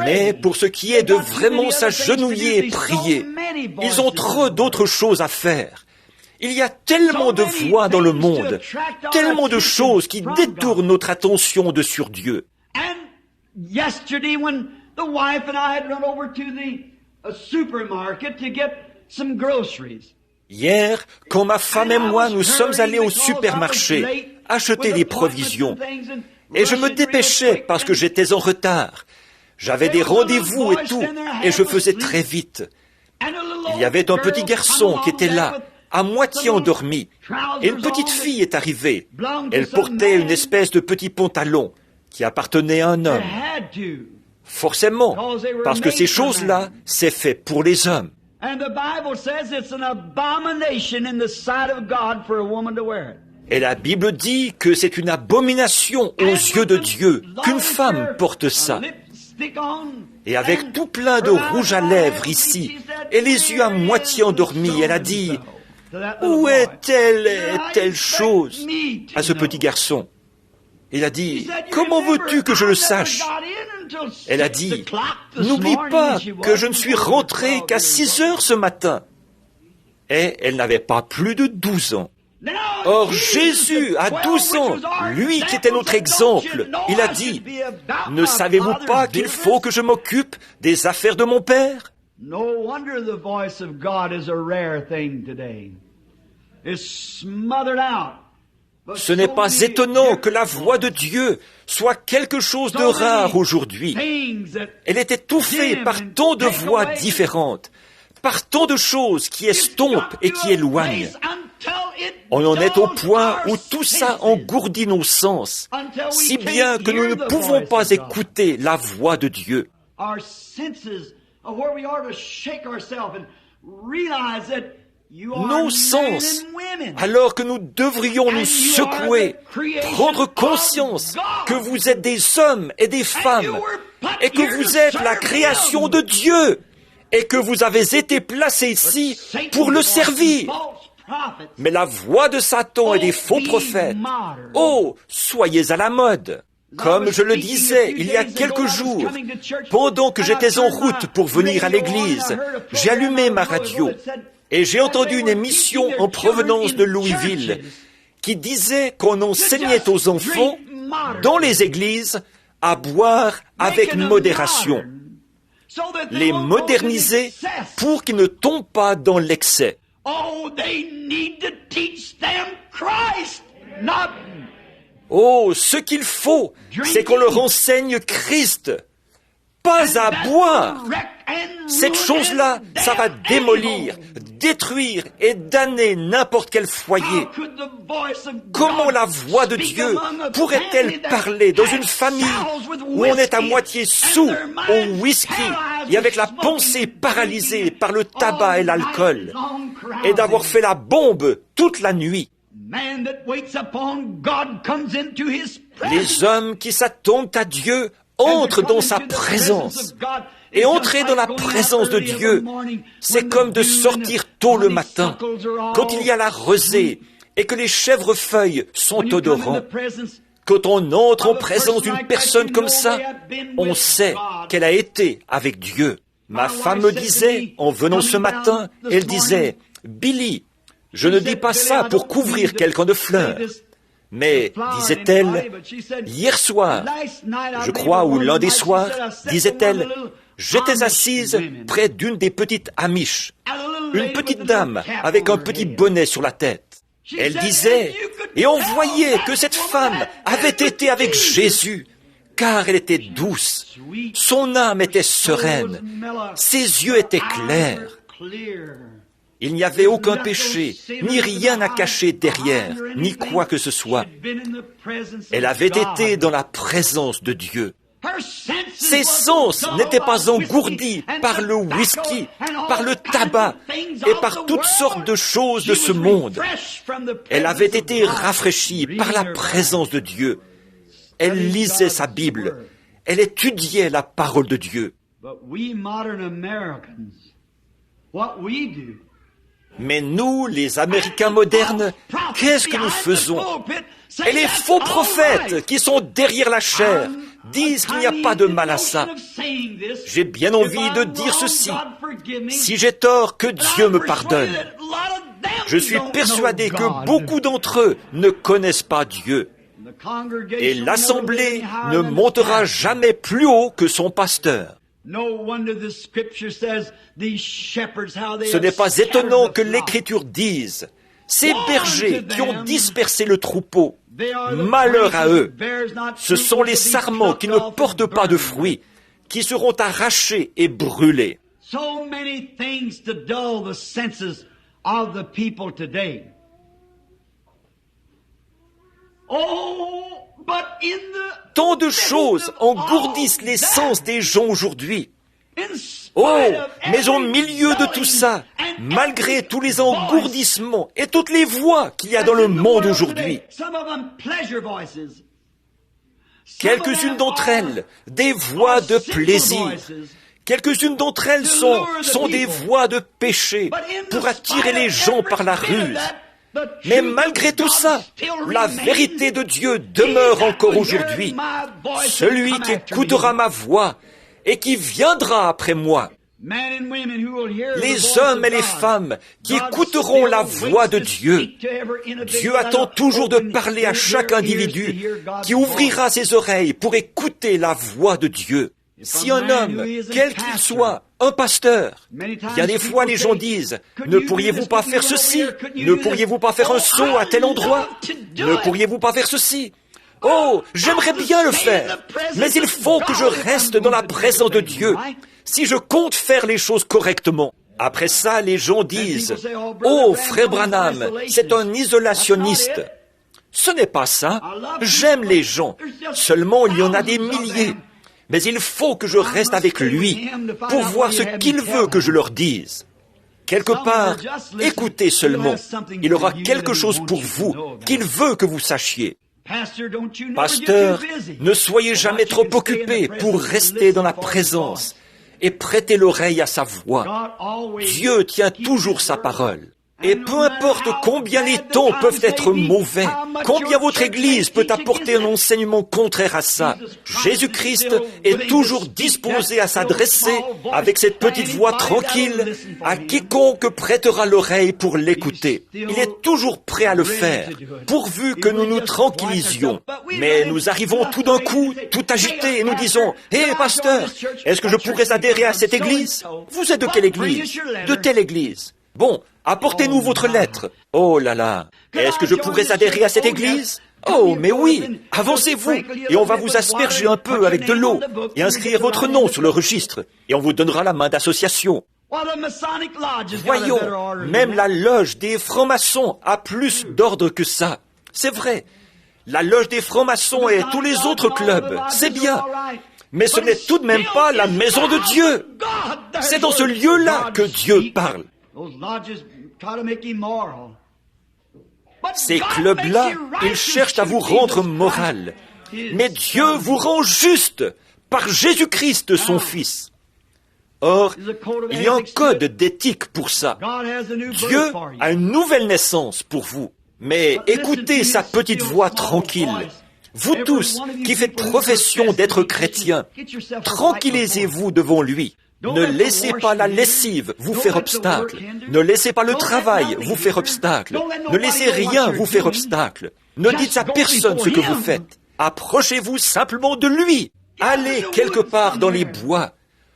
Mais pour ce qui est de vraiment s'agenouiller et prier, ils ont trop d'autres choses à faire. Il y a tellement de voix dans le monde, tellement de choses qui détournent notre attention de sur Dieu. Hier, quand ma femme et moi nous sommes allés au supermarché acheter des provisions, et je me dépêchais parce que j'étais en retard. J'avais des rendez-vous et tout, et je faisais très vite. Il y avait un petit garçon qui était là, à moitié endormi, et une petite fille est arrivée. Elle portait une espèce de petit pantalon qui appartenait à un homme. Forcément, parce que ces choses-là, c'est fait pour les hommes. Et la Bible dit que c'est une abomination aux yeux de Dieu qu'une femme porte ça. Et avec tout plein de rouge à lèvres ici, et les yeux à moitié endormis, elle a dit « Où est telle chose ?» à ce petit garçon. Il a dit « Comment veux-tu que je le sache ?» Elle a dit « N'oublie pas que je ne suis rentrée qu'à 6 heures ce matin. » Et elle n'avait pas plus de 12 ans. Or, Jésus, à 12 ans, lui qui était notre exemple, il a dit, « Ne savez-vous pas qu'il faut que je m'occupe des affaires de mon Père ?» Ce n'est pas étonnant que la voix de Dieu soit quelque chose de rare aujourd'hui. Elle est étouffée par tant de voix différentes, par tant de choses qui estompent et qui éloignent. On en est au point où tout ça engourdit nos sens, si bien que nous ne pouvons pas écouter la voix de Dieu. Nos sens, alors que nous devrions nous secouer, prendre conscience que vous êtes des hommes et des femmes, et que vous êtes la création de Dieu, et que vous avez été placés ici pour le servir. Mais la voix de Satan et des faux prophètes, oh, soyez à la mode. Comme je le disais il y a quelques jours, pendant que j'étais en route pour venir à l'église, j'ai allumé ma radio et j'ai entendu une émission en provenance de Louisville qui disait qu'on enseignait aux enfants dans les églises à boire avec modération, les moderniser pour qu'ils ne tombent pas dans l'excès. Oh, ce qu'il faut, c'est qu'on leur enseigne Christ, pas à boire. Cette chose-là, ça va démolir, détruire et damner n'importe quel foyer. Comment la voix de Dieu pourrait-elle parler dans une famille où on est à moitié sous au whisky et avec la pensée paralysée par le tabac et l'alcool et d'avoir fait la bombe toute la nuit? Les hommes qui s'attendent à Dieu entrent dans sa présence. Et entrer dans la présence de Dieu, c'est comme de sortir tôt le matin, quand il y a la rosée et que les chèvrefeuilles sont odorants. Quand on entre en présence d'une personne comme ça, on sait qu'elle a été avec Dieu. Ma femme me disait, en venant ce matin, elle disait, « Billy, je ne dis pas ça pour couvrir quelqu'un de fleurs, Mais, disait-elle, hier soir, je crois, ou l'un des soirs, disait-elle, j'étais assise près d'une des petites Amish, une petite dame avec un petit bonnet sur la tête. Elle disait, et on voyait que cette femme avait été avec Jésus, car elle était douce, son âme était sereine, ses yeux étaient clairs. Il n'y avait aucun péché, ni rien à cacher derrière, ni quoi que ce soit. Elle avait été dans la présence de Dieu. Ses sens n'étaient pas engourdis par le whisky, par le tabac et par toutes sortes de choses de ce monde. Elle avait été rafraîchie par la présence de Dieu. Elle lisait sa Bible. Elle étudiait la parole de Dieu. Mais nous, les Américains modernes, qu'est-ce que nous faisons? Et les faux prophètes qui sont derrière la chair disent qu'il n'y a pas de mal à ça. J'ai bien envie de dire ceci. Si j'ai tort, que Dieu me pardonne. Je suis persuadé que beaucoup d'entre eux ne connaissent pas Dieu. Et l'assemblée ne montera jamais plus haut que son pasteur. Ce n'est pas étonnant que l'Écriture dise, ces bergers qui ont dispersé le troupeau, malheur à eux, ce sont les sarments qui ne portent pas de fruits, qui seront arrachés et brûlés. Tant de choses engourdissent les sens des gens aujourd'hui. Oh, mais au milieu de tout ça, malgré tous les engourdissements et toutes les voix qu'il y a dans le monde aujourd'hui, quelques-unes d'entre elles, des voix de plaisir, quelques-unes d'entre elles sont des voix de péché pour attirer les gens par la ruse. Mais malgré tout ça, la vérité de Dieu demeure encore aujourd'hui. Celui qui écoutera ma voix et qui viendra après moi. Les hommes et les femmes qui écouteront la voix de Dieu. Dieu attend toujours de parler à chaque individu qui ouvrira ses oreilles pour écouter la voix de Dieu. Si un homme, quel qu'il soit, un pasteur, bien des fois les gens disent, ne pourriez-vous pas faire ceci? Ne pourriez-vous pas faire un saut à tel endroit? Ne pourriez-vous pas faire ceci? Oh, j'aimerais bien le faire, mais il faut que je reste dans la présence de Dieu si je compte faire les choses correctement. Après ça, les gens disent, oh, frère Branham, c'est un isolationniste. Ce n'est pas ça. J'aime les gens. Seulement, il y en a des milliers. Mais il faut que je reste avec lui pour voir ce qu'il veut que je leur dise. Quelque part, écoutez seulement. Il aura quelque chose pour vous qu'il veut que vous sachiez. Pasteur, ne soyez jamais trop occupé pour rester dans la présence et prêter l'oreille à sa voix. Dieu tient toujours sa parole. Et peu importe combien les temps peuvent être mauvais, combien votre Église peut apporter un enseignement contraire à ça, Jésus-Christ est toujours disposé à s'adresser avec cette petite voix tranquille à quiconque prêtera l'oreille pour l'écouter. Il est toujours prêt à le faire, pourvu que nous nous tranquillisions. Mais nous arrivons tout d'un coup, tout agités, et nous disons, « Hé, pasteur, est-ce que je pourrais adhérer à cette Église? Vous êtes de quelle Église? De telle Église. Bon, apportez-nous votre lettre. Oh là là, est-ce que je pourrais adhérer à cette église? Oh, mais oui, avancez-vous, et on va vous asperger un peu avec de l'eau, et inscrire votre nom sur le registre, et on vous donnera la main d'association. Voyons, même la loge des francs-maçons a plus d'ordre que ça. C'est vrai, la loge des francs-maçons et tous les autres clubs, c'est bien. Mais ce n'est tout de même pas la maison de Dieu. C'est dans ce lieu-là que Dieu parle. Ces clubs-là, ils cherchent à vous rendre moral. Mais Dieu vous rend juste par Jésus-Christ, son Fils. Or, il y a un code d'éthique pour ça. Dieu a une nouvelle naissance pour vous. Mais écoutez sa petite voix tranquille. Vous tous qui faites profession d'être chrétiens, tranquillisez-vous devant lui. Ne laissez pas la lessive vous faire obstacle. Ne laissez pas le travail vous faire obstacle. Ne laissez rien vous faire obstacle. Ne dites à personne ce que vous faites. Approchez-vous simplement de lui. Allez quelque part dans les bois.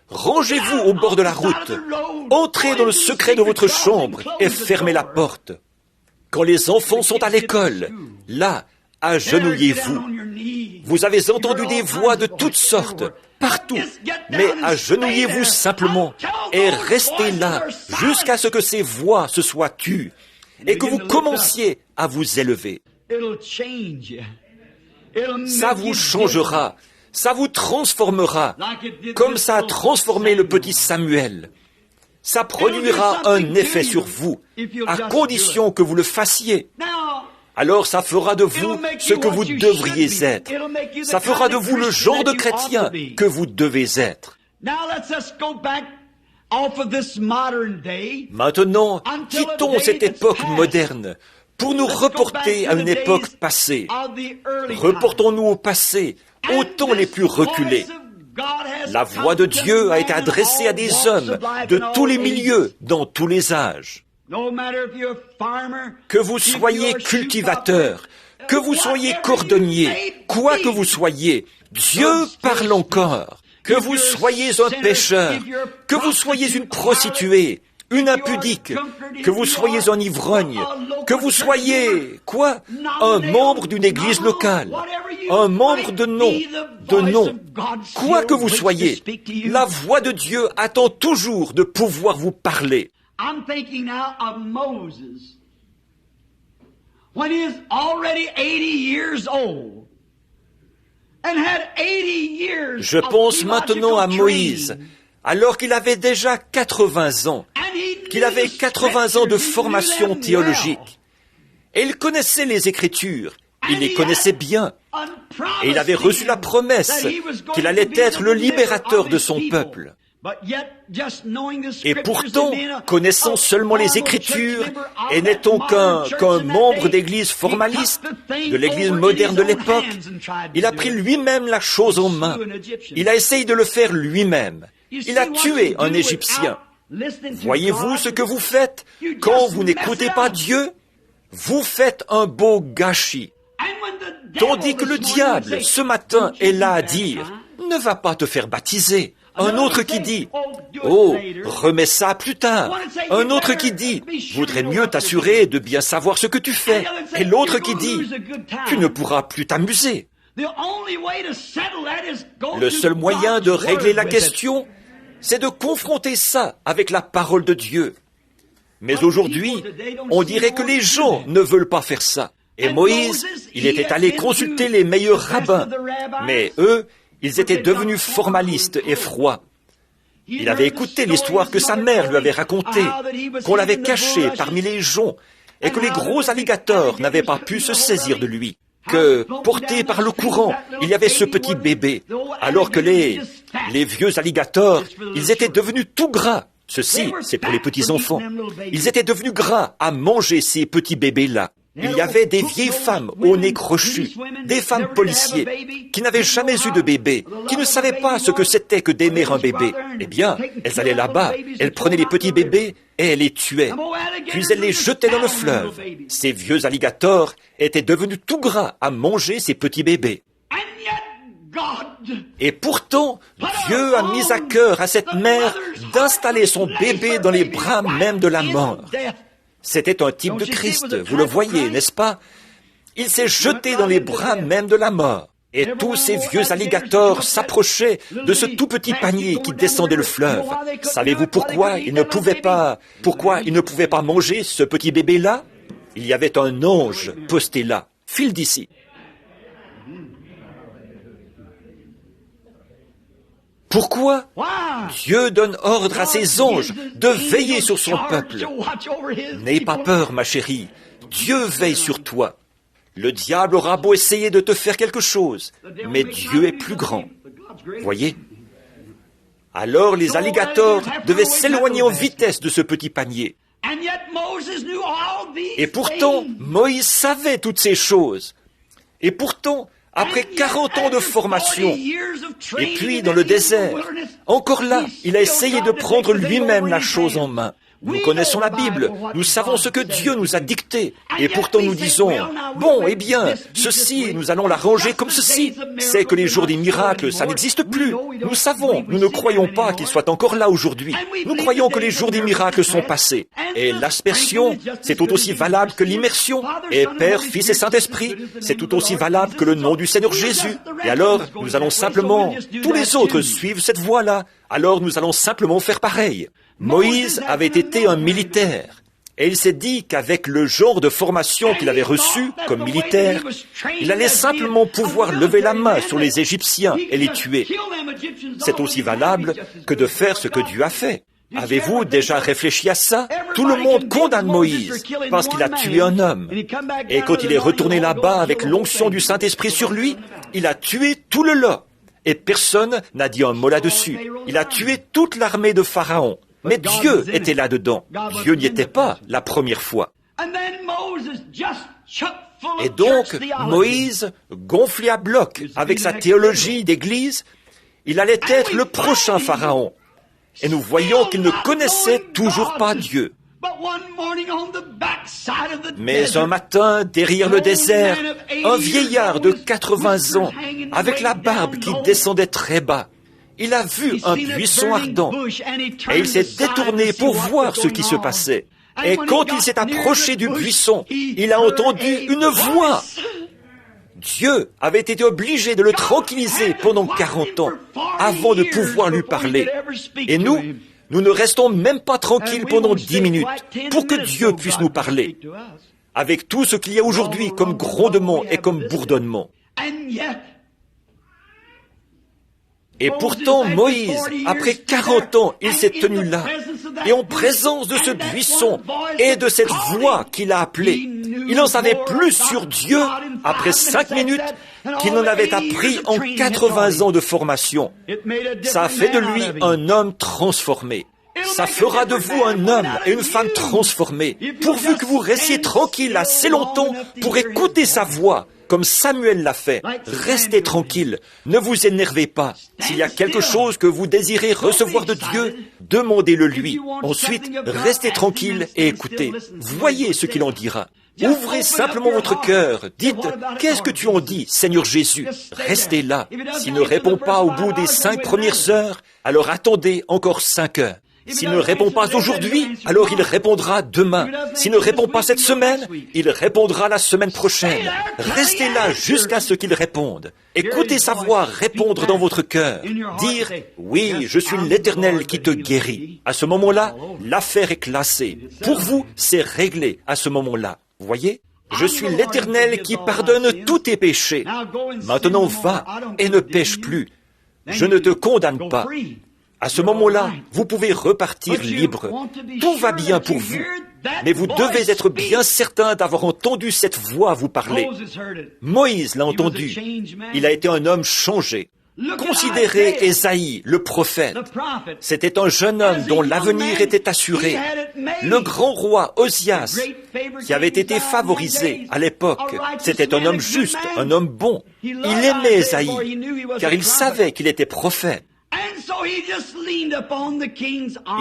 Rangez-vous au bord de la route. Entrez dans le secret de votre chambre et fermez la porte. Quand les enfants sont à l'école, là, agenouillez-vous. Vous avez entendu des voix de toutes sortes, partout, mais agenouillez-vous simplement et restez là jusqu'à ce que ces voix se soient tues et que vous commenciez à vous élever. Ça vous changera, ça vous transformera, comme ça a transformé le petit Samuel. Ça produira un effet sur vous, à condition que vous le fassiez. Alors ça fera de vous ce que vous devriez être. Ça fera de vous le genre de chrétien que vous devez être. Maintenant, quittons cette époque moderne pour nous reporter à une époque passée. Reportons-nous au passé, aux temps les plus reculés. La voix de Dieu a été adressée à des hommes de tous les milieux, dans tous les âges. Que vous soyez cultivateur, que vous soyez cordonnier, quoi que vous soyez, Dieu parle encore. Que vous soyez un pécheur, que vous soyez une prostituée, une impudique, que vous soyez un ivrogne, que vous soyez, quoi? Un membre d'une église locale, un membre de nom, quoi que vous soyez, la voix de Dieu attend toujours de pouvoir vous parler. I'm thinking now of Moses, when he is already 80 years old, and had 80 years Je pense maintenant à Moïse, alors qu'il avait déjà 80 ans, qu'il avait 80 ans de formation théologique. Et il connaissait les Écritures, il les connaissait bien, et il avait reçu la promesse qu'il allait être le libérateur de son peuple. Et pourtant, connaissant seulement les Écritures et n'étant qu'un membre d'église formaliste, de l'église moderne de l'époque, il a pris lui-même la chose en main. Il a essayé de le faire lui-même. Il a tué un Égyptien. Voyez-vous ce que vous faites quand vous n'écoutez pas Dieu? Vous faites un beau gâchis. Tandis que le diable, ce matin, est là à dire, ne va pas te faire baptiser. Un autre qui dit, oh, remets ça plus tard. Un autre qui dit, vaudrait mieux t'assurer de bien savoir ce que tu fais. Et l'autre qui dit, tu ne pourras plus t'amuser. Le seul moyen de régler la question, c'est de confronter ça avec la parole de Dieu. Mais aujourd'hui, on dirait que les gens ne veulent pas faire ça. Et Moïse, il était allé consulter les meilleurs rabbins. Mais eux, ils étaient devenus formalistes et froids. Il avait écouté l'histoire que sa mère lui avait racontée, qu'on l'avait caché parmi les joncs, et que les gros alligators n'avaient pas pu se saisir de lui. Que, porté par le courant, il y avait ce petit bébé, alors que les vieux alligators, ils étaient devenus tout gras. Ceci, c'est pour les petits enfants. Ils étaient devenus gras à manger ces petits bébés-là. Il y avait des vieilles femmes au nez crochu, des femmes policiers, qui n'avaient jamais eu de bébé, qui ne savaient pas ce que c'était que d'aimer un bébé. Eh bien, elles allaient là-bas, elles prenaient les petits bébés et elles les tuaient. Puis elles les jetaient dans le fleuve. Ces vieux alligators étaient devenus tout gras à manger ces petits bébés. Et pourtant, Dieu a mis à cœur à cette mère d'installer son bébé dans les bras même de la mort. C'était un type de Christ, vous le voyez, n'est-ce pas? Il s'est jeté dans les bras même de la mort. Et tous ces vieux alligators s'approchaient de ce tout petit panier qui descendait le fleuve. Savez-vous pourquoi ils ne pouvaient pas manger ce petit bébé-là? Il y avait un ange posté là. File d'ici. Pourquoi Dieu donne ordre à ses anges de veiller sur son peuple? N'aie pas peur, ma chérie. Dieu veille sur toi. Le diable aura beau essayer de te faire quelque chose, mais Dieu est plus grand. Voyez? Alors les alligators devaient s'éloigner en vitesse de ce petit panier. Et pourtant, Moïse savait toutes ces choses. Et pourtant, après 40 ans de formation, et puis dans le désert, encore là, il a essayé de prendre lui-même la chose en main. Nous connaissons la Bible, nous savons ce que Dieu nous a dicté, et pourtant nous disons, bon, eh bien, ceci, nous allons l'arranger comme ceci. C'est que les jours des miracles, ça n'existe plus. Nous savons, nous ne croyons pas qu'ils soient encore là aujourd'hui. Nous croyons que les jours des miracles sont passés. Et l'aspersion, c'est tout aussi valable que l'immersion. Et Père, Fils et Saint-Esprit, c'est tout aussi valable que le nom du Seigneur Jésus. Et alors, nous allons simplement, tous les autres suivent cette voie-là. Alors nous allons simplement faire pareil. Moïse avait été un militaire, et il s'est dit qu'avec le genre de formation qu'il avait reçu comme militaire, il allait simplement pouvoir lever la main sur les Égyptiens et les tuer. C'est aussi valable que de faire ce que Dieu a fait. Avez-vous déjà réfléchi à ça? Tout le monde condamne Moïse parce qu'il a tué un homme. Et quand il est retourné là-bas avec l'onction du Saint-Esprit sur lui, il a tué tout le lot. Et personne n'a dit un mot là-dessus. Il a tué toute l'armée de Pharaon. Mais Dieu était là-dedans. Dieu n'y était pas la première fois. Et donc, Moïse, gonflé à bloc avec sa théologie d'église, il allait être le prochain Pharaon. Et nous voyons qu'il ne connaissait toujours pas Dieu. Mais un matin, derrière le désert, un vieillard de 80 ans, avec la barbe qui descendait très bas, il a vu un buisson ardent et il s'est détourné pour voir ce qui se passait. Et quand il s'est approché du buisson, il a entendu une voix. Dieu avait été obligé de le tranquilliser pendant 40 ans avant de pouvoir lui parler. Et nous ne restons même pas tranquilles pendant 10 minutes pour que Dieu puisse nous parler, avec tout ce qu'il y a aujourd'hui comme grondement et comme bourdonnement. Et pourtant, Moïse, après 40 ans, il s'est tenu là, et en présence de ce buisson et de cette voix qu'il a appelée, il en savait plus sur Dieu après 5 minutes qu'il n'en avait appris en 80 ans de formation. Ça a fait de lui un homme transformé. Ça fera de vous un homme et une femme transformés, pourvu que vous restiez tranquille assez longtemps pour écouter sa voix, comme Samuel l'a fait. Restez tranquille, ne vous énervez pas. S'il y a quelque chose que vous désirez recevoir de Dieu, demandez-le lui. Ensuite, restez tranquille et écoutez. Voyez ce qu'il en dira. Ouvrez simplement votre cœur. Dites, qu'est-ce que tu en dis, Seigneur Jésus? Restez là. S'il ne répond pas au bout des 5 premières heures, alors attendez encore 5 heures. S'il ne répond pas aujourd'hui, alors il répondra demain. S'il ne répond pas cette semaine, il répondra la semaine prochaine. Restez là jusqu'à ce qu'il réponde. Écoutez sa voix répondre dans votre cœur. Dire, oui, je suis l'Éternel qui te guérit. À ce moment-là, l'affaire est classée. Pour vous, c'est réglé à ce moment-là. Vous voyez? Je suis l'Éternel qui pardonne tous tes péchés. Maintenant, va et ne pêche plus. Je ne te condamne pas. À ce moment-là, vous pouvez repartir libre. Tout va bien pour vous. Mais vous devez être bien certain d'avoir entendu cette voix vous parler. Moïse l'a entendu. Il a été un homme changé. Considérez Ésaïe, le prophète. C'était un jeune homme dont l'avenir était assuré. Le grand roi Osias, qui avait été favorisé à l'époque, c'était un homme juste, un homme bon. Il aimait Ésaïe, car il savait qu'il était prophète.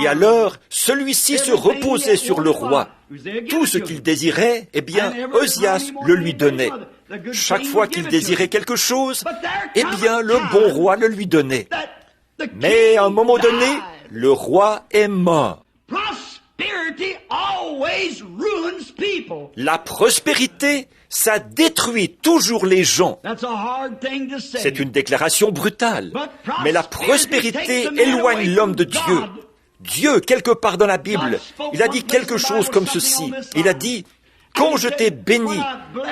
Et alors, celui-ci se reposait sur le roi. Tout ce qu'il désirait, eh bien, Osias le lui donnait. Chaque fois qu'il désirait quelque chose, eh bien, le bon roi le lui donnait. Mais à un moment donné, le roi est mort. La prospérité, ça détruit toujours les gens. C'est une déclaration brutale. Mais la prospérité éloigne l'homme de Dieu. Dieu, quelque part dans la Bible, il a dit quelque chose comme ceci. Il a dit, quand je t'ai béni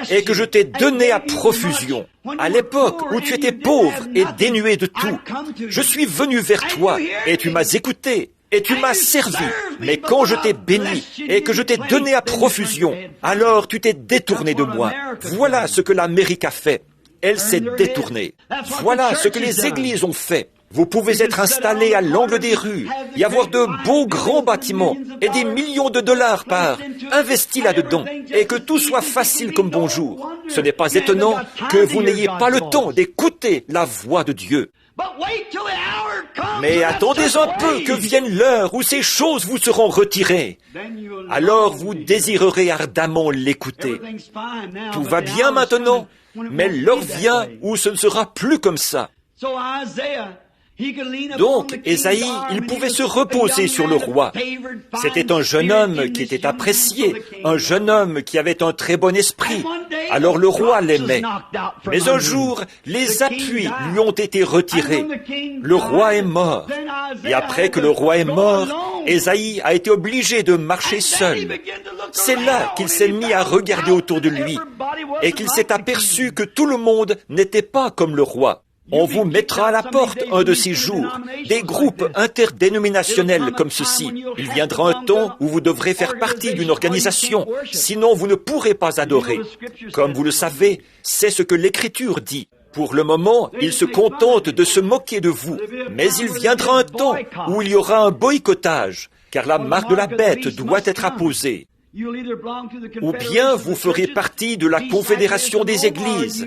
et que je t'ai donné à profusion, à l'époque où tu étais pauvre et dénué de tout, je suis venu vers toi et tu m'as écouté. Et tu m'as servi, mais quand je t'ai béni et que je t'ai donné à profusion, alors tu t'es détourné de moi. Voilà ce que l'Amérique a fait. Elle s'est détournée. Voilà ce que les églises ont fait. Vous pouvez être installés à l'angle des rues, y avoir de beaux grands bâtiments et des millions de dollars par investis là-dedans et que tout soit facile comme bonjour. Ce n'est pas étonnant que vous n'ayez pas le temps d'écouter la voix de Dieu. Mais attendez un peu que vienne l'heure où ces choses vous seront retirées. Alors vous désirerez ardemment l'écouter. Tout va bien maintenant, mais l'heure vient où ce ne sera plus comme ça. Donc, Ésaïe, il pouvait se reposer sur le roi. C'était un jeune homme qui était apprécié, un jeune homme qui avait un très bon esprit. Alors le roi l'aimait. Mais un jour, les appuis lui ont été retirés. Le roi est mort. Et après que le roi est mort, Ésaïe a été obligé de marcher seul. C'est là qu'il s'est mis à regarder autour de lui et qu'il s'est aperçu que tout le monde n'était pas comme le roi. On vous mettra à la porte un de ces jours, des groupes interdénominationnels comme ceci. Il viendra un temps où vous devrez faire partie d'une organisation, sinon vous ne pourrez pas adorer. Comme vous le savez, c'est ce que l'Écriture dit. Pour le moment, ils se contentent de se moquer de vous, mais il viendra un temps où il y aura un boycottage, car la marque de la bête doit être apposée. Ou bien vous ferez partie de la confédération des églises,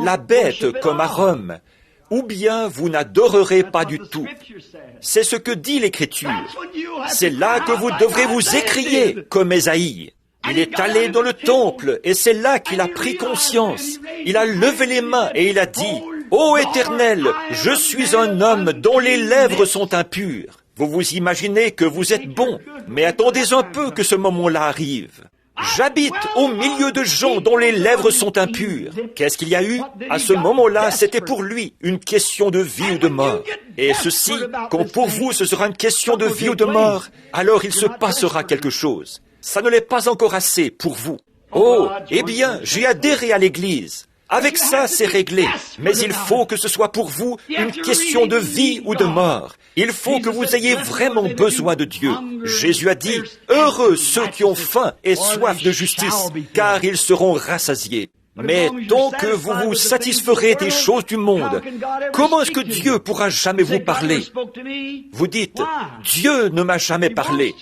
la bête comme à Rome, ou bien vous n'adorerez pas du tout. C'est ce que dit l'Écriture. C'est là que vous devrez vous écrier comme Ésaïe. Il est allé dans le temple et c'est là qu'il a pris conscience. Il a levé les mains et il a dit, « Ô Éternel, je suis un homme dont les lèvres sont impures. » Vous vous imaginez que vous êtes bon, mais attendez un peu que ce moment-là arrive. J'habite au milieu de gens dont les lèvres sont impures. Qu'est-ce qu'il y a eu? À ce moment-là, c'était pour lui une question de vie ou de mort. Et ceci, quand pour vous ce sera une question de vie ou de mort, alors il se passera quelque chose. Ça ne l'est pas encore assez pour vous. Oh, eh bien, j'ai adhéré à l'Église. Avec ça, c'est réglé. Mais il faut que ce soit pour vous une question de vie ou de mort. Il faut que vous ayez vraiment besoin de Dieu. Jésus a dit, « Heureux ceux qui ont faim et soif de justice, car ils seront rassasiés. » Mais tant que vous vous satisferez des choses du monde, comment est-ce que Dieu pourra jamais vous parler? Vous dites, « Dieu ne m'a jamais parlé. »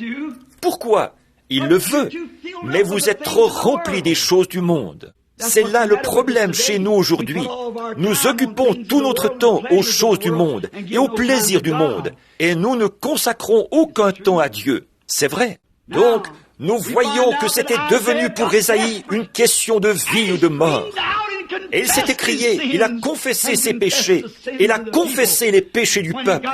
Pourquoi? Il le veut, mais vous êtes trop remplis des choses du monde. C'est là le problème chez nous aujourd'hui. Nous occupons tout notre temps aux choses du monde et aux plaisirs du monde, et nous ne consacrons aucun temps à Dieu. C'est vrai. Donc, nous voyons que c'était devenu pour Ésaïe une question de vie ou de mort. Et il s'est écrié, il a confessé ses péchés, il a confessé les péchés du peuple.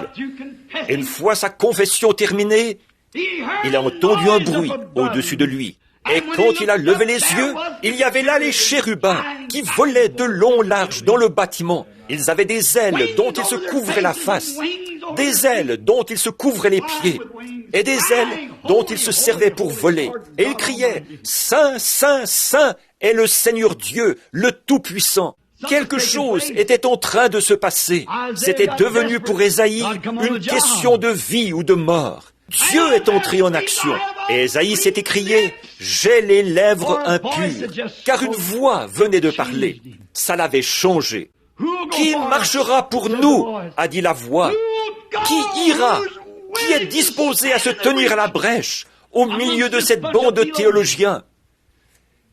Et une fois sa confession terminée, il a entendu un bruit au-dessus de lui. Et quand il a levé les yeux, il y avait là les chérubins qui volaient de long large dans le bâtiment. Ils avaient des ailes dont ils se couvraient la face, des ailes dont ils se couvraient les pieds, et des ailes dont ils se servaient pour voler. Et ils criaient, « Saint, Saint, Saint est le Seigneur Dieu, le Tout-Puissant ». Quelque chose était en train de se passer. C'était devenu pour Ésaïe une question de vie ou de mort. Dieu est entré en action. Et Ésaïe s'est écrié, « J'ai les lèvres impures », car une voix venait de parler. Ça l'avait changé. « Qui marchera pour nous ?» a dit la voix. « Qui ira? Qui est disposé à se tenir à la brèche au milieu de cette bande de théologiens?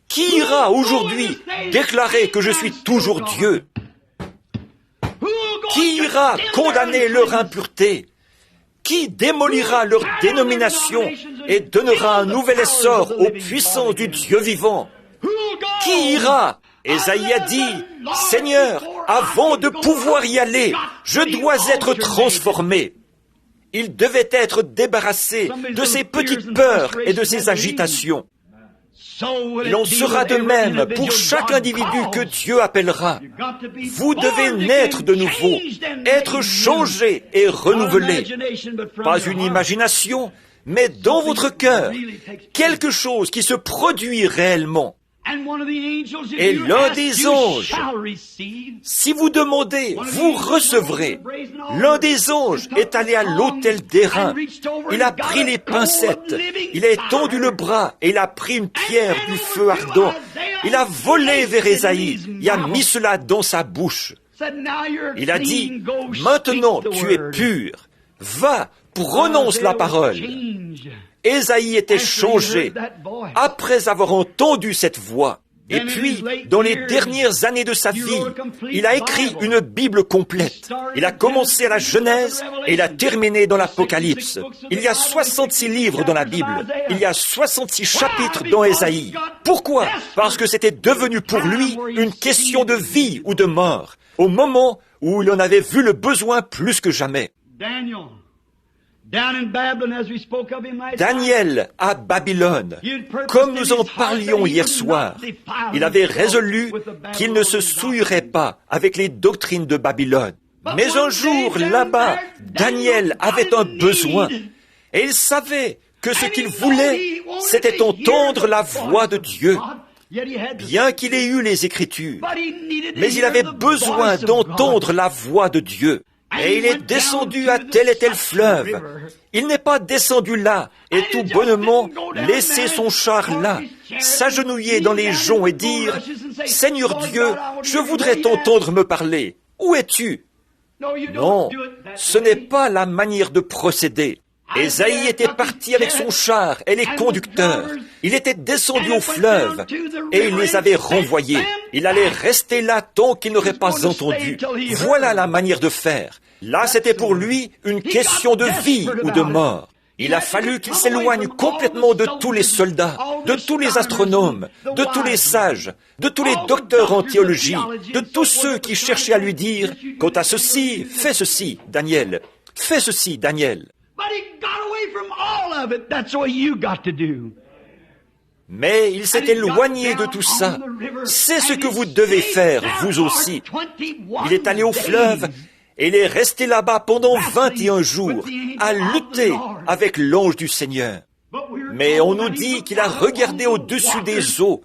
Qui ira aujourd'hui déclarer que je suis toujours Dieu? Qui ira condamner leur impureté? Qui démolira leur dénomination et donnera un nouvel essor aux puissances du Dieu vivant? Qui ira? Ésaïe a dit, « Seigneur, avant de pouvoir y aller, je dois être transformé. » Il devait être débarrassé de ses petites peurs et de ses agitations. Il en sera de même pour chaque individu que Dieu appellera. Vous devez naître de nouveau, être changé et renouvelé. Pas une imagination, mais dans votre cœur, quelque chose qui se produit réellement. Et l'un des anges, si vous demandez, vous recevrez. L'un des anges est allé à l'autel d'airain. Il a pris les pincettes, il a étendu le bras et il a pris une pierre du feu ardent. Il a volé vers Ésaïe, il a mis cela dans sa bouche. Il a dit, « Maintenant tu es pur, va, prononce la parole. » Ésaïe était changé après avoir entendu cette voix. Et puis, dans les dernières années de sa vie, il a écrit une Bible complète. Il a commencé à la Genèse et il a terminé dans l'Apocalypse. Il y a 66 livres dans la Bible. Il y a 66 chapitres dans Ésaïe. Pourquoi? Parce que c'était devenu pour lui une question de vie ou de mort, au moment où il en avait vu le besoin plus que jamais. Daniel à Babylone, comme nous en parlions hier soir, il avait résolu qu'il ne se souillerait pas avec les doctrines de Babylone. Mais un jour, là-bas, Daniel avait un besoin, et il savait que ce qu'il voulait, c'était entendre la voix de Dieu. Bien qu'il ait eu les Écritures, mais il avait besoin d'entendre la voix de Dieu. Et il est descendu à tel et tel fleuve. Il n'est pas descendu là et tout bonnement laissé son char là, s'agenouiller dans les joncs et dire « Seigneur Dieu, je voudrais t'entendre me parler. Où es-tu » Non, ce n'est pas la manière de procéder. Ésaïe était parti avec son char et les conducteurs. Il était descendu au fleuve et il les avait renvoyés. Il allait rester là tant qu'il n'aurait pas entendu. Voilà la manière de faire. Là, c'était pour lui une question de vie ou de mort. Il a fallu qu'il s'éloigne complètement de tous les soldats, de tous les astronomes, de tous les sages, de tous les docteurs en théologie, de tous ceux qui cherchaient à lui dire « Quant à ceci, fais ceci, Daniel. Fais ceci, Daniel. » Mais il s'est éloigné de tout ça. C'est ce que vous devez faire, vous aussi. Il est allé au fleuve et il est resté là-bas pendant 21 jours, à lutter avec l'ange du Seigneur. Mais on nous dit qu'il a regardé au-dessus des eaux.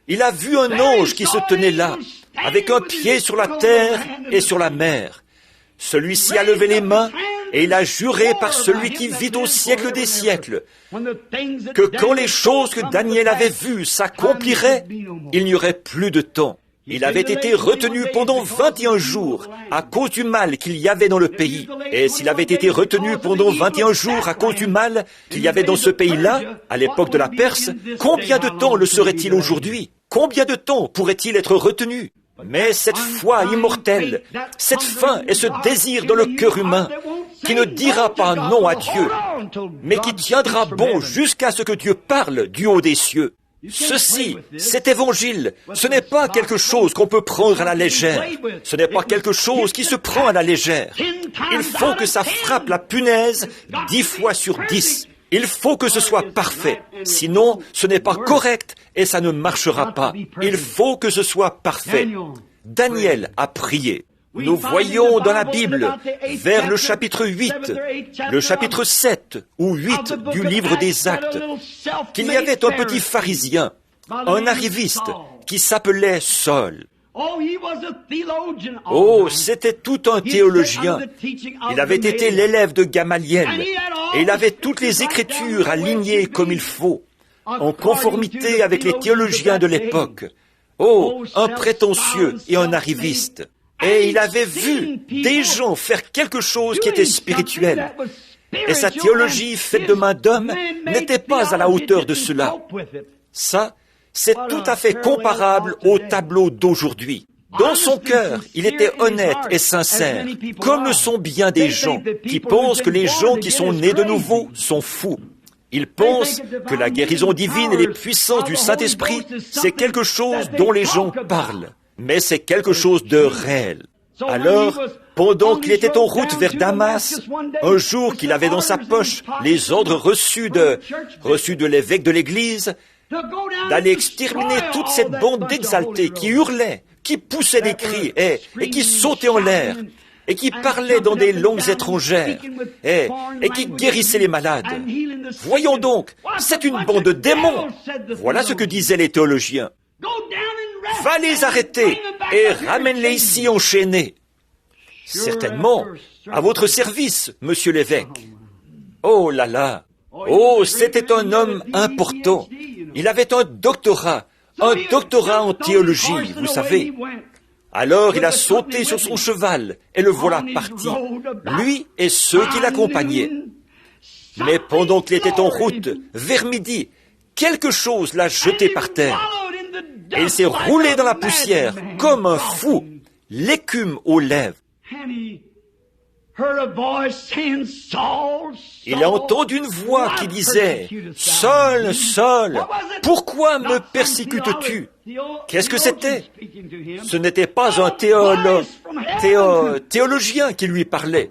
Il a vu un ange qui se tenait là, avec un pied sur la terre et sur la mer. Celui-ci a levé les mains et il a juré par celui qui vit au siècle des siècles que quand les choses que Daniel avait vues s'accompliraient, il n'y aurait plus de temps. Il avait été retenu pendant 21 jours à cause du mal qu'il y avait dans le pays. Et s'il avait été retenu pendant 21 jours à cause du mal qu'il y avait dans ce pays-là, à l'époque de la Perse, combien de temps le serait-il aujourd'hui? Combien de temps pourrait-il être retenu? Mais cette foi immortelle, cette faim et ce désir dans le cœur humain, qui ne dira pas non à Dieu, mais qui tiendra bon jusqu'à ce que Dieu parle du haut des cieux. Ceci, cet évangile, ce n'est pas quelque chose qu'on peut prendre à la légère. Ce n'est pas quelque chose qui se prend à la légère. Il faut que ça frappe la punaise 10 fois sur 10. Il faut que ce soit parfait. Sinon, ce n'est pas correct et ça ne marchera pas. Il faut que ce soit parfait. Daniel a prié. Nous voyons dans la Bible, vers le chapitre 8, le chapitre 7 ou 8 du livre des Actes, qu'il y avait un petit pharisien, un arriviste, qui s'appelait Saul. Oh, c'était tout un théologien. Il avait été l'élève de Gamaliel, et il avait toutes les Écritures alignées comme il faut, en conformité avec les théologiens de l'époque. Oh, un prétentieux et un arriviste. Et il avait vu des gens faire quelque chose qui était spirituel. Et sa théologie faite de main d'homme n'était pas à la hauteur de cela. Ça, c'est tout à fait comparable au tableau d'aujourd'hui. Dans son cœur, il était honnête et sincère, comme le sont bien des gens qui pensent que les gens qui sont nés de nouveau sont fous. Ils pensent que la guérison divine et les puissances du Saint-Esprit, c'est quelque chose dont les gens parlent. Mais c'est quelque chose de réel. Alors, pendant qu'il était en route vers Damas, un jour qu'il avait dans sa poche les ordres reçus de l'évêque de l'Église, d'aller exterminer toute cette bande d'exaltés qui hurlaient, qui poussaient des cris et qui sautaient en l'air, et qui parlaient dans des langues étrangères, et qui guérissaient les malades. Voyons donc, c'est une bande de démons. Voilà ce que disaient les théologiens. Va les arrêter et ramène-les ici enchaînés. Certainement, à votre service, monsieur l'évêque. Oh là là! Oh, c'était un homme important. Il avait un doctorat en théologie, vous savez. Alors il a sauté sur son cheval et le voilà parti, lui et ceux qui l'accompagnaient. Mais pendant qu'il était en route, vers midi, quelque chose l'a jeté par terre. et il s'est roulé dans la poussière comme un fou, l'écume aux lèvres. Il a entendu une voix qui disait, « Saul, Saul, pourquoi me persécutes-tu » Qu'est-ce que c'était? Ce n'était pas un théologien qui lui parlait,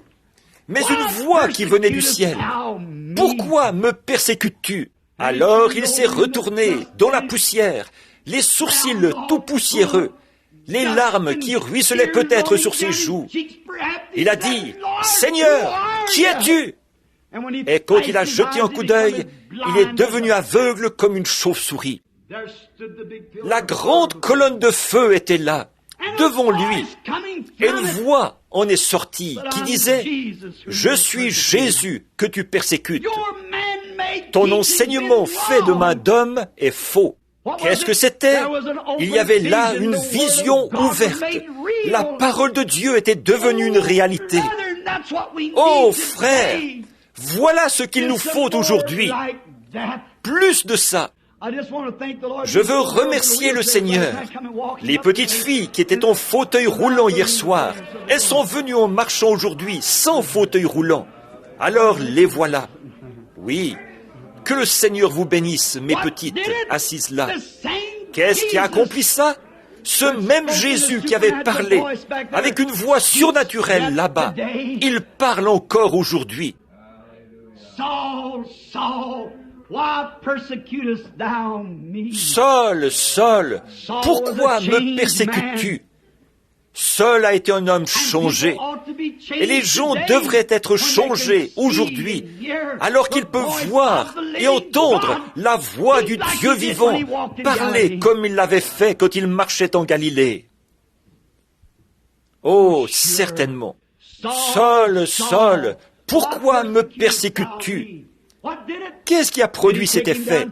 mais une voix qui venait du ciel. « Pourquoi me persécutes-tu » Alors il s'est retourné dans la poussière, les sourcils tout poussiéreux, les larmes qui ruisselaient peut-être sur ses joues. Il a dit, « Seigneur, qui es-tu » Et quand il a jeté un coup d'œil, il est devenu aveugle comme une chauve-souris. La grande colonne de feu était là, devant lui, et une voix en est sortie qui disait, « Je suis Jésus que tu persécutes. Ton enseignement fait de main d'homme est faux. » Qu'est-ce que c'était? Il y avait là une vision ouverte. La parole de Dieu était devenue une réalité. Oh frère, voilà ce qu'il nous faut aujourd'hui. Plus de ça. Je veux remercier le Seigneur. Les petites filles qui étaient en fauteuil roulant hier soir, elles sont venues en marchant aujourd'hui sans fauteuil roulant. Alors les voilà. Oui. Que le Seigneur vous bénisse, mes petites, assises là. Qu'est-ce qui a accompli ça? Ce même Jésus qui avait parlé avec une voix surnaturelle là-bas, il parle encore aujourd'hui. Saul, Saul, pourquoi me persécutes-tu? Saul a été un homme changé, et les gens devraient être changés aujourd'hui, alors qu'ils peuvent voir et entendre la voix du Dieu vivant parler comme il l'avait fait quand il marchait en Galilée. Oh, certainement. Saul, Saul, pourquoi me persécutes-tu? Qu'est-ce qui a produit cet effet?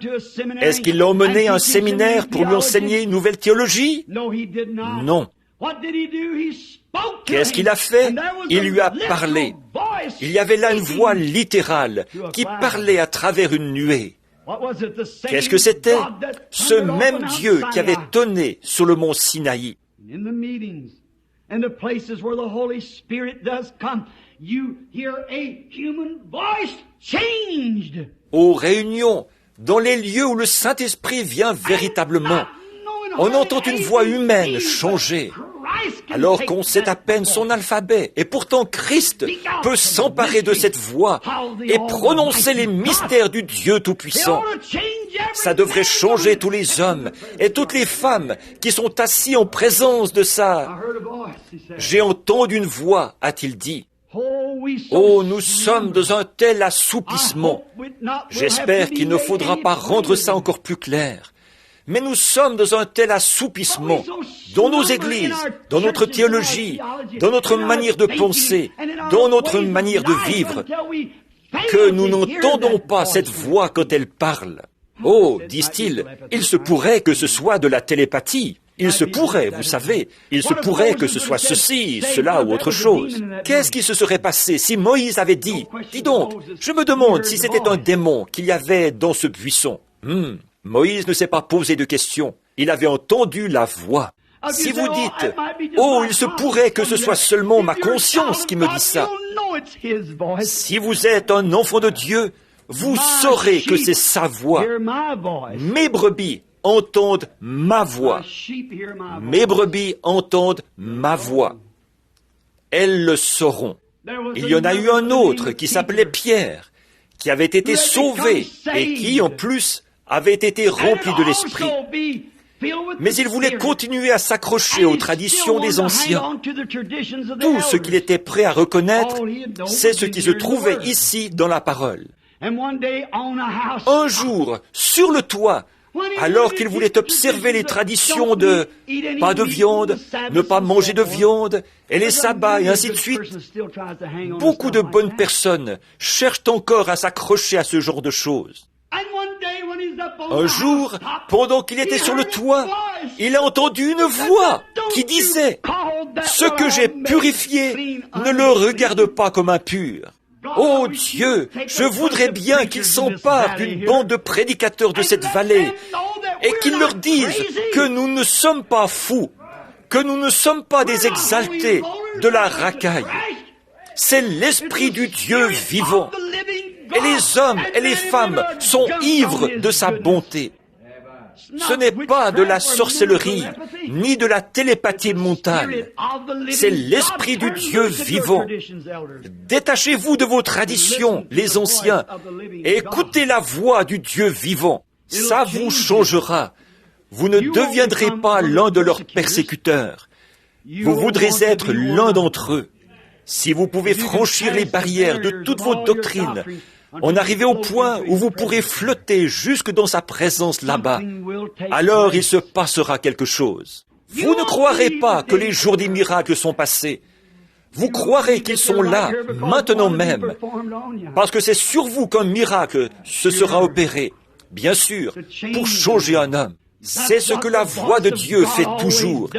Est-ce qu'il l'a emmené à un séminaire pour lui enseigner une nouvelle théologie? Non. Qu'est-ce qu'il a fait? Il lui a parlé. Il y avait là une voix littérale qui parlait à travers une nuée. Qu'est-ce que c'était? Ce même Dieu qui avait tonné sur le mont Sinaï. Aux réunions, dans les lieux où le Saint-Esprit vient véritablement, on entend une voix humaine changer, alors qu'on sait à peine son alphabet. Et pourtant, Christ peut s'emparer de cette voix et prononcer les mystères du Dieu Tout-Puissant. Ça devrait changer tous les hommes et toutes les femmes qui sont assis en présence de ça. J'ai entendu une voix, a-t-il dit. Oh, nous sommes dans un tel assoupissement. J'espère qu'il ne faudra pas rendre ça encore plus clair. Mais nous sommes dans un tel assoupissement dans nos églises, dans notre théologie, dans notre manière de penser, dans notre manière de vivre, que nous n'entendons pas cette voix quand elle parle. Oh, disent-ils, il se pourrait que ce soit de la télépathie. Il se pourrait, vous savez, il se pourrait que ce soit ceci, cela ou autre chose. Qu'est-ce qui se serait passé si Moïse avait dit, « Dis donc, je me demande si c'était un démon qu'il y avait dans ce buisson. » Moïse ne s'est pas posé de questions. Il avait entendu la voix. Si vous dites, « Oh, il se pourrait que ce soit seulement ma conscience qui me dit ça. » Si vous êtes un enfant de Dieu, vous saurez que c'est sa voix. Mes brebis entendent ma voix. Mes brebis entendent ma voix. Elles le sauront. Il y en a eu un autre qui s'appelait Pierre, qui avait été sauvé et qui, en plus, avait été rempli de l'Esprit. Mais il voulait continuer à s'accrocher aux traditions des anciens. Tout ce qu'il était prêt à reconnaître, c'est ce qui se trouvait ici dans la parole. Un jour, sur le toit, alors qu'il voulait observer les traditions de pas de viande, ne pas manger de viande, et les sabbats, et ainsi de suite, beaucoup de bonnes personnes cherchent encore à s'accrocher à ce genre de choses. Un jour, pendant qu'il était sur le toit, il a entendu une voix qui disait « Ce que j'ai purifié, ne le regarde pas comme impur. » Oh Dieu, je voudrais bien qu'il s'empare d'une bande de prédicateurs de cette vallée et qu'il leur dise que nous ne sommes pas fous, que nous ne sommes pas des exaltés de la racaille. C'est l'Esprit du Dieu vivant. Et les hommes et les femmes sont ivres de sa bonté. Ce n'est pas de la sorcellerie, ni de la télépathie mentale. C'est l'Esprit du Dieu vivant. Détachez-vous de vos traditions, les anciens, et écoutez la voix du Dieu vivant. Ça vous changera. Vous ne deviendrez pas l'un de leurs persécuteurs. Vous voudrez être l'un d'entre eux. Si vous pouvez franchir les barrières de toutes vos doctrines, en arriver au point où vous pourrez flotter jusque dans sa présence là-bas, alors il se passera quelque chose. Vous ne croirez pas que les jours des miracles sont passés. Vous croirez qu'ils sont là, maintenant même, parce que c'est sur vous qu'un miracle se sera opéré, bien sûr, pour changer un homme. C'est ce que la voix de Dieu fait toujours.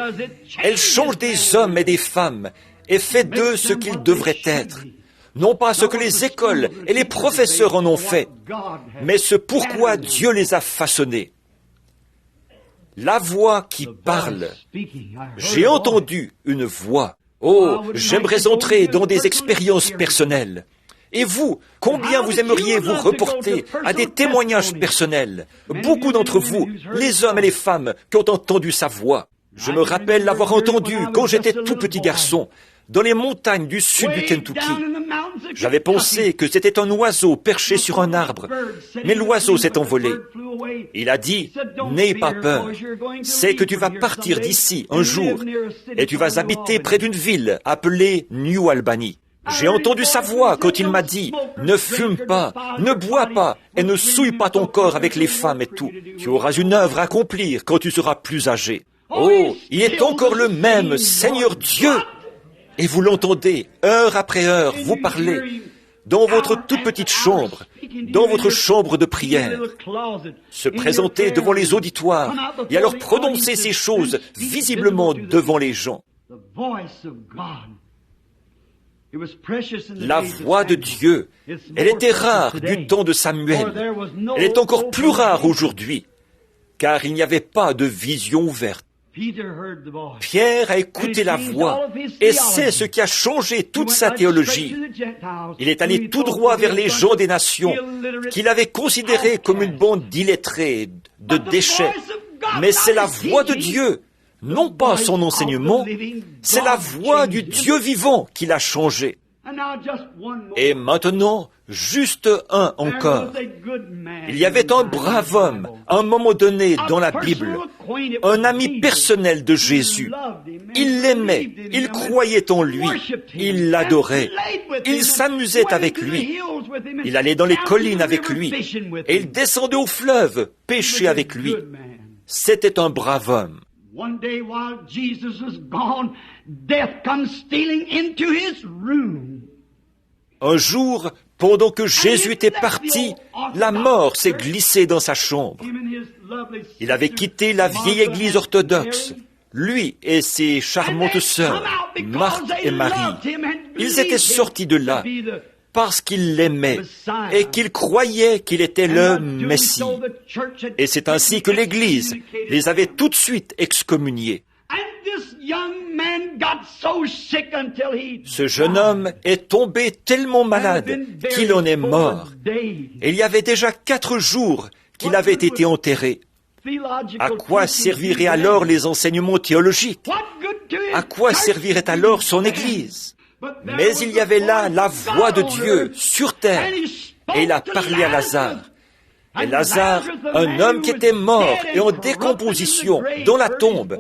Elle change des hommes et des femmes et fait d'eux ce qu'ils devraient être. Non pas ce que les écoles et les professeurs en ont fait, mais ce pourquoi Dieu les a façonnés. La voix qui parle. J'ai entendu une voix. Oh, j'aimerais entrer dans des expériences personnelles. Et vous, combien vous aimeriez vous reporter à des témoignages personnels? Beaucoup d'entre vous, les hommes et les femmes qui ont entendu sa voix. Je me rappelle l'avoir entendu quand j'étais tout petit garçon, dans les montagnes du sud du Kentucky. J'avais pensé que c'était un oiseau perché sur un arbre, mais l'oiseau s'est envolé. Il a dit, « N'aie pas peur, c'est que tu vas partir d'ici un jour et tu vas habiter près d'une ville appelée New Albany. » J'ai entendu sa voix quand il m'a dit, « Ne fume pas, ne bois pas et ne souille pas ton corps avec les femmes et tout. Tu auras une œuvre à accomplir quand tu seras plus âgé. » Oh, il est encore le même, Seigneur Dieu! Et vous l'entendez, heure après heure, vous parler, dans votre toute petite chambre, dans votre chambre de prière, se présenter devant les auditoires et alors prononcer ces choses visiblement devant les gens. La voix de Dieu, elle était rare du temps de Samuel. Elle est encore plus rare aujourd'hui, car il n'y avait pas de vision ouverte. Pierre a écouté la voix, et c'est ce qui a changé toute sa théologie. Il est allé tout droit vers les gens des nations, qu'il avait considérés comme une bande d'illettrés, de déchets. Mais c'est la voix de Dieu, non pas son enseignement, c'est la voix du Dieu vivant qui l'a changé. Et maintenant, juste un encore. Il y avait un brave homme, à un moment donné dans la Bible, un ami personnel de Jésus. Il l'aimait, il croyait en lui, il l'adorait, il s'amusait avec lui. Il allait dans les collines avec lui, et il descendait au fleuve pêcher avec lui. C'était un brave homme. One day while Jesus was gone, death comes stealing into his room. Un jour, pendant que Jésus était parti, la mort s'est glissée dans sa chambre. Il avait quitté la vieille église orthodoxe, lui et ses charmantes sœurs, Marthe et Marie. Ils étaient sortis de là parce qu'ils l'aimaient et qu'ils croyaient qu'il était le Messie. Et c'est ainsi que l'Église les avait tout de suite excommuniés. Ce jeune homme est tombé tellement malade qu'il en est mort. Et il y avait déjà 4 jours qu'il avait été enterré. À quoi serviraient alors les enseignements théologiques? À quoi servirait alors son Église? Mais il y avait là la voix de Dieu sur terre, et il a parlé à Lazare. Et Lazare, un homme qui était mort et en décomposition dans la tombe,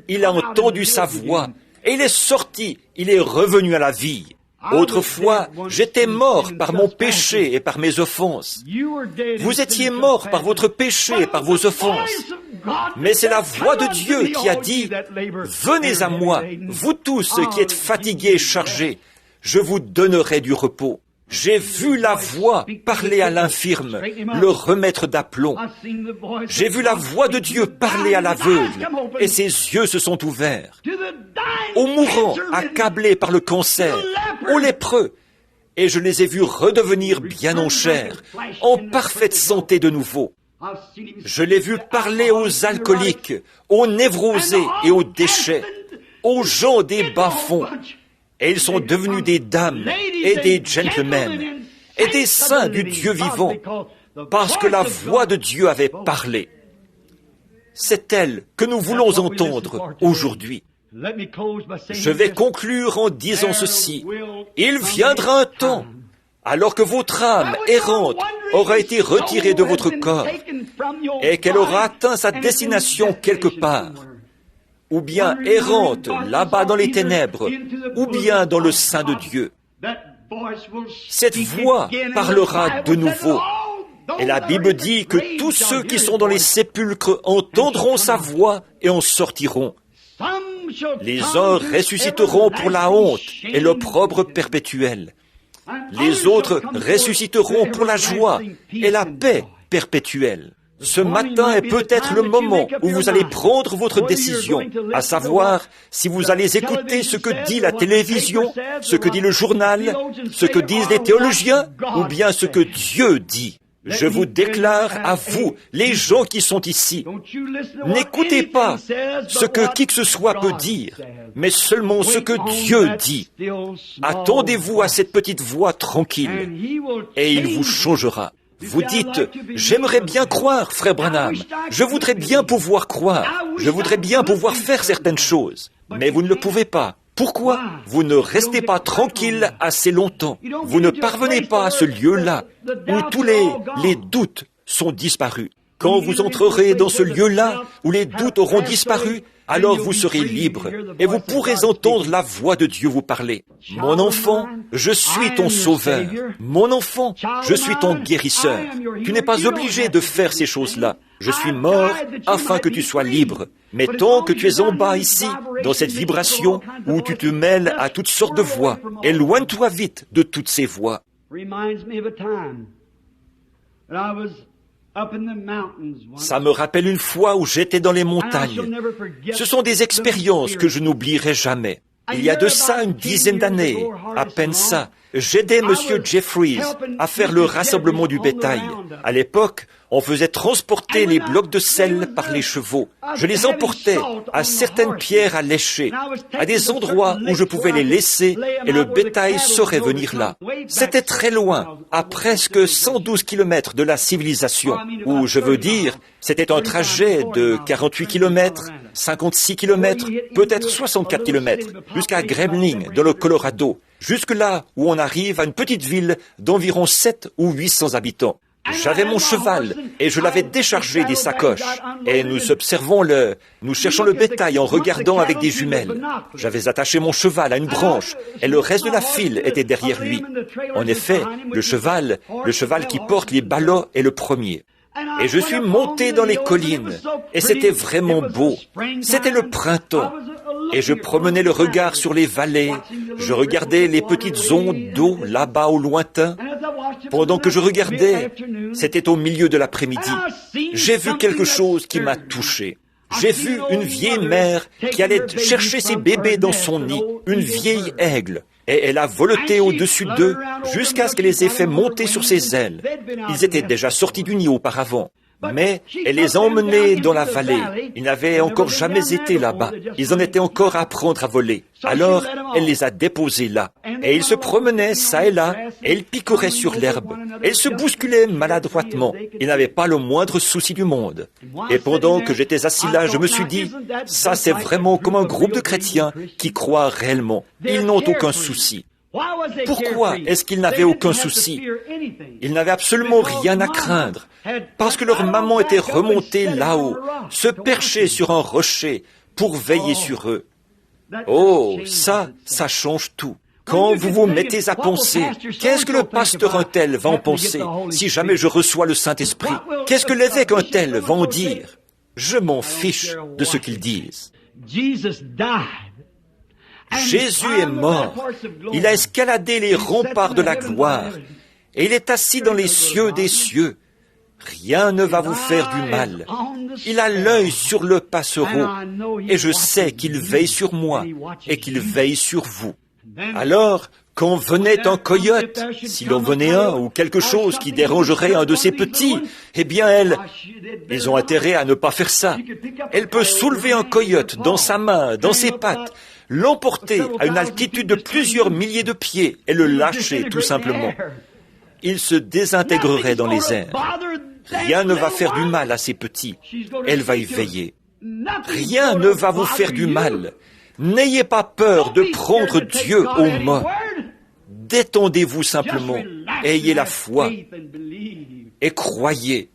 il a entendu sa voix, et il est sorti, il est revenu à la vie. Autrefois, j'étais mort par mon péché et par mes offenses. Vous étiez mort par votre péché et par vos offenses. Mais c'est la voix de Dieu qui a dit, « Venez à moi, vous tous qui êtes fatigués et chargés, je vous donnerai du repos. » J'ai vu la voix parler à l'infirme, le remettre d'aplomb. J'ai vu la voix de Dieu parler à l'aveugle, et ses yeux se sont ouverts. Aux mourants, accablés par le cancer, aux lépreux, et je les ai vus redevenir bien en chair, en parfaite santé de nouveau. Je l'ai vu parler aux alcooliques, aux névrosés et aux déchets, aux gens des bas-fonds. Et ils sont devenus des dames et des gentlemen et des saints du Dieu vivant, parce que la voix de Dieu avait parlé. C'est elle que nous voulons entendre aujourd'hui. Je vais conclure en disant ceci. Il viendra un temps, alors que votre âme errante aura été retirée de votre corps et qu'elle aura atteint sa destination quelque part, ou bien errante là-bas dans les ténèbres, ou bien dans le sein de Dieu. Cette voix parlera de nouveau. Et la Bible dit que tous ceux qui sont dans les sépulcres entendront sa voix et en sortiront. Les uns ressusciteront pour la honte et l'opprobre perpétuel. Les autres ressusciteront pour la joie et la paix perpétuelle. Ce matin est peut-être le moment où vous allez prendre votre décision, à savoir si vous allez écouter ce que dit la télévision, ce que dit le journal, ce que disent les théologiens, ou bien ce que Dieu dit. Je vous déclare à vous, les gens qui sont ici, n'écoutez pas ce que qui que ce soit peut dire, mais seulement ce que Dieu dit. Attendez-vous à cette petite voix tranquille, et il vous changera. Vous dites, j'aimerais bien croire, frère Branham, je voudrais bien pouvoir croire, je voudrais bien pouvoir faire certaines choses, mais vous ne le pouvez pas. Pourquoi? Vous ne restez pas tranquille assez longtemps. Vous ne parvenez pas à ce lieu-là où tous les doutes sont disparus. Quand vous entrerez dans ce lieu-là où les doutes auront disparu, alors vous serez libre et vous pourrez entendre la voix de Dieu vous parler. Mon enfant, je suis ton sauveur. Mon enfant, je suis ton guérisseur. Tu n'es pas obligé de faire ces choses-là. Je suis mort afin que tu sois libre. Mais tant que tu es en bas ici, dans cette vibration où tu te mêles à toutes sortes de voix, éloigne-toi vite de toutes ces voix. Ça me rappelle une fois où j'étais dans les montagnes. Ce sont des expériences que je n'oublierai jamais. Il y a de ça une dizaine d'années, à peine ça, j'aidais M. Jeffries à faire le rassemblement du bétail. À l'époque, on faisait transporter les blocs de sel par les chevaux. Je les emportais à certaines pierres à lécher, à des endroits où je pouvais les laisser et le bétail saurait venir là. C'était très loin, à presque 112 kilomètres de la civilisation, où je veux dire, c'était un trajet de 48 kilomètres, 56 kilomètres, peut-être 64 kilomètres, jusqu'à Gremlin, dans le Colorado, jusque là où on arrive à une petite ville d'environ 7 ou 800 habitants. J'avais mon cheval et je l'avais déchargé des sacoches. Et nous cherchons le bétail en regardant avec des jumelles. J'avais attaché mon cheval à une branche et le reste de la file était derrière lui. En effet, le cheval qui porte les ballots est le premier. Et je suis monté dans les collines et c'était vraiment beau. C'était le printemps. Et je promenais le regard sur les vallées, je regardais les petites ondes d'eau là-bas au lointain. Pendant que je regardais, c'était au milieu de l'après-midi. J'ai vu quelque chose qui m'a touché. J'ai vu une vieille mère qui allait chercher ses bébés dans son nid, une vieille aigle. Et elle a voleté au-dessus d'eux jusqu'à ce qu'elle les ait fait monter sur ses ailes. Ils étaient déjà sortis du nid auparavant. Mais elle les a emmenés dans la vallée. Ils n'avaient encore jamais été là-bas. Ils en étaient encore à apprendre à voler. Alors, elle les a déposés là. Et ils se promenaient ça et là, et ils picoraient sur l'herbe. Ils se bousculaient maladroitement. Ils n'avaient pas le moindre souci du monde. Et pendant que j'étais assis là, je me suis dit, ça c'est vraiment comme un groupe de chrétiens qui croient réellement. Ils n'ont aucun souci. Pourquoi est-ce qu'ils n'avaient aucun souci? Ils n'avaient absolument rien à craindre, parce que leur maman était remontée là-haut, se percher sur un rocher pour veiller sur eux. Oh, ça change tout. Quand vous vous mettez à penser, qu'est-ce que le pasteur un tel va en penser si jamais je reçois le Saint-Esprit? Qu'est-ce que l'évêque un tel va en dire? Je m'en fiche de ce qu'ils disent. Jésus est mort. Il a escaladé les remparts de la gloire. Et il est assis dans les cieux des cieux. Rien ne va vous faire du mal. Il a l'œil sur le passereau. Et je sais qu'il veille sur moi et qu'il veille sur vous. Alors, Quand venait un coyote, s'il en venait un ou quelque chose qui dérangerait un de ses petits, eh bien ils ont intérêt à ne pas faire ça. Elle peut soulever un coyote dans sa main, dans ses pattes, l'emporter à une altitude de plusieurs milliers de pieds et le lâcher tout simplement. Il se désintégrerait dans les airs. Rien ne va faire du mal à ses petits. Elle va y veiller. Rien ne va vous faire du mal. N'ayez pas peur de prendre Dieu au mot. Détendez-vous simplement. Ayez la foi. Et croyez.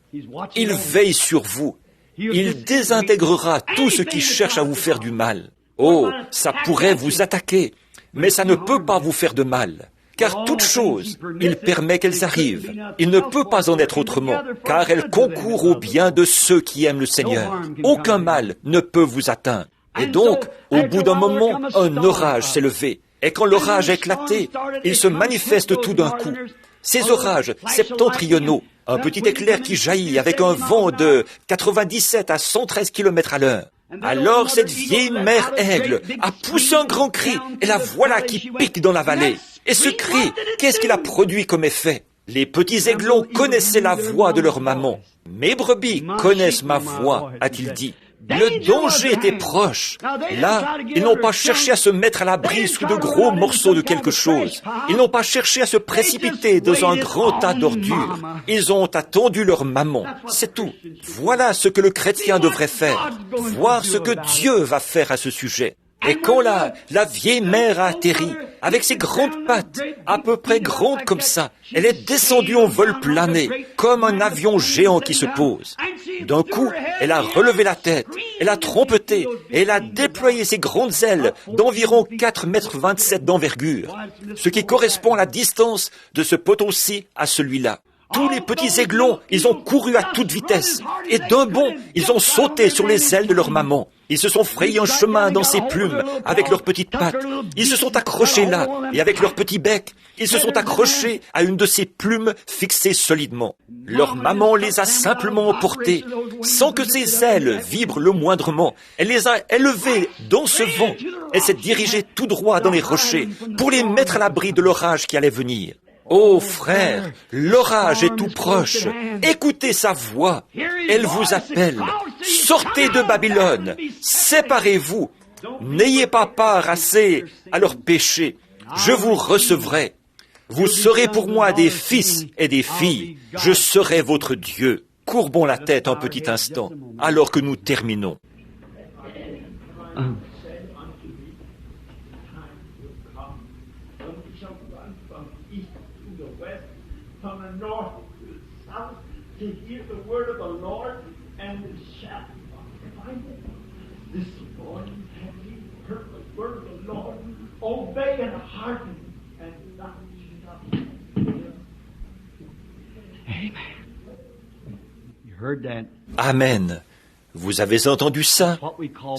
Il veille sur vous. Il désintégrera tout ce qui cherche à vous faire du mal. Oh, ça pourrait vous attaquer, mais ça ne peut pas vous faire de mal. Car toute chose, il permet qu'elles arrivent. Il ne peut pas en être autrement, car elles concourent au bien de ceux qui aiment le Seigneur. Aucun mal ne peut vous atteindre. Et donc, au bout d'un moment, un orage s'est levé. Et quand l'orage a éclaté, il se manifeste tout d'un coup. Ces orages septentrionaux, un petit éclair qui jaillit avec un vent de 97 à 113 km à l'heure. Alors cette vieille mère aigle a poussé un grand cri, et la voilà qui pique dans la vallée. Et ce cri, qu'est-ce qu'il a produit comme effet? Les petits aiglons connaissaient la voix de leur maman. « Mes brebis connaissent ma voix », a-t-il dit. Le danger était proche. Là, ils n'ont pas cherché à se mettre à l'abri sous de gros morceaux de quelque chose. Ils n'ont pas cherché à se précipiter dans un grand tas d'ordures. Ils ont attendu leur maman. C'est tout. Voilà ce que le chrétien devrait faire. Voir ce que Dieu va faire à ce sujet. Et quand la vieille mère a atterri, avec ses grandes pattes, à peu près grandes comme ça, elle est descendue en vol plané, comme un avion géant qui se pose. D'un coup, elle a relevé la tête, elle a trompeté, et elle a déployé ses grandes ailes d'environ 4,27 m d'envergure, ce qui correspond à la distance de ce poteau-ci à celui-là. Tous les petits aiglons, ils ont couru à toute vitesse, et d'un bond, ils ont sauté sur les ailes de leur maman. Ils se sont frayés un chemin dans ses plumes avec leurs petites pattes. Ils se sont accrochés là, et avec leur petit bec, ils se sont accrochés à une de ses plumes fixées solidement. Leur maman les a simplement emportés, sans que ses ailes vibrent le moindrement. Elle les a élevés dans ce vent. Elle s'est dirigée tout droit dans les rochers pour les mettre à l'abri de l'orage qui allait venir. Oh frère, l'orage est tout proche. Écoutez sa voix. Elle vous appelle. Sortez de Babylone. Séparez-vous. N'ayez pas part assez à leurs péchés. Je vous recevrai. Vous serez pour moi des fils et des filles. Je serai votre Dieu. Courbons la tête un petit instant, alors que nous terminons. From the north to the south, to hear the word of the Lord, and to shout find it. This morning have ye heard the word of the Lord? Obey and hearken, and not stop. Amen. You heard that? Amen. Vous avez entendu ça?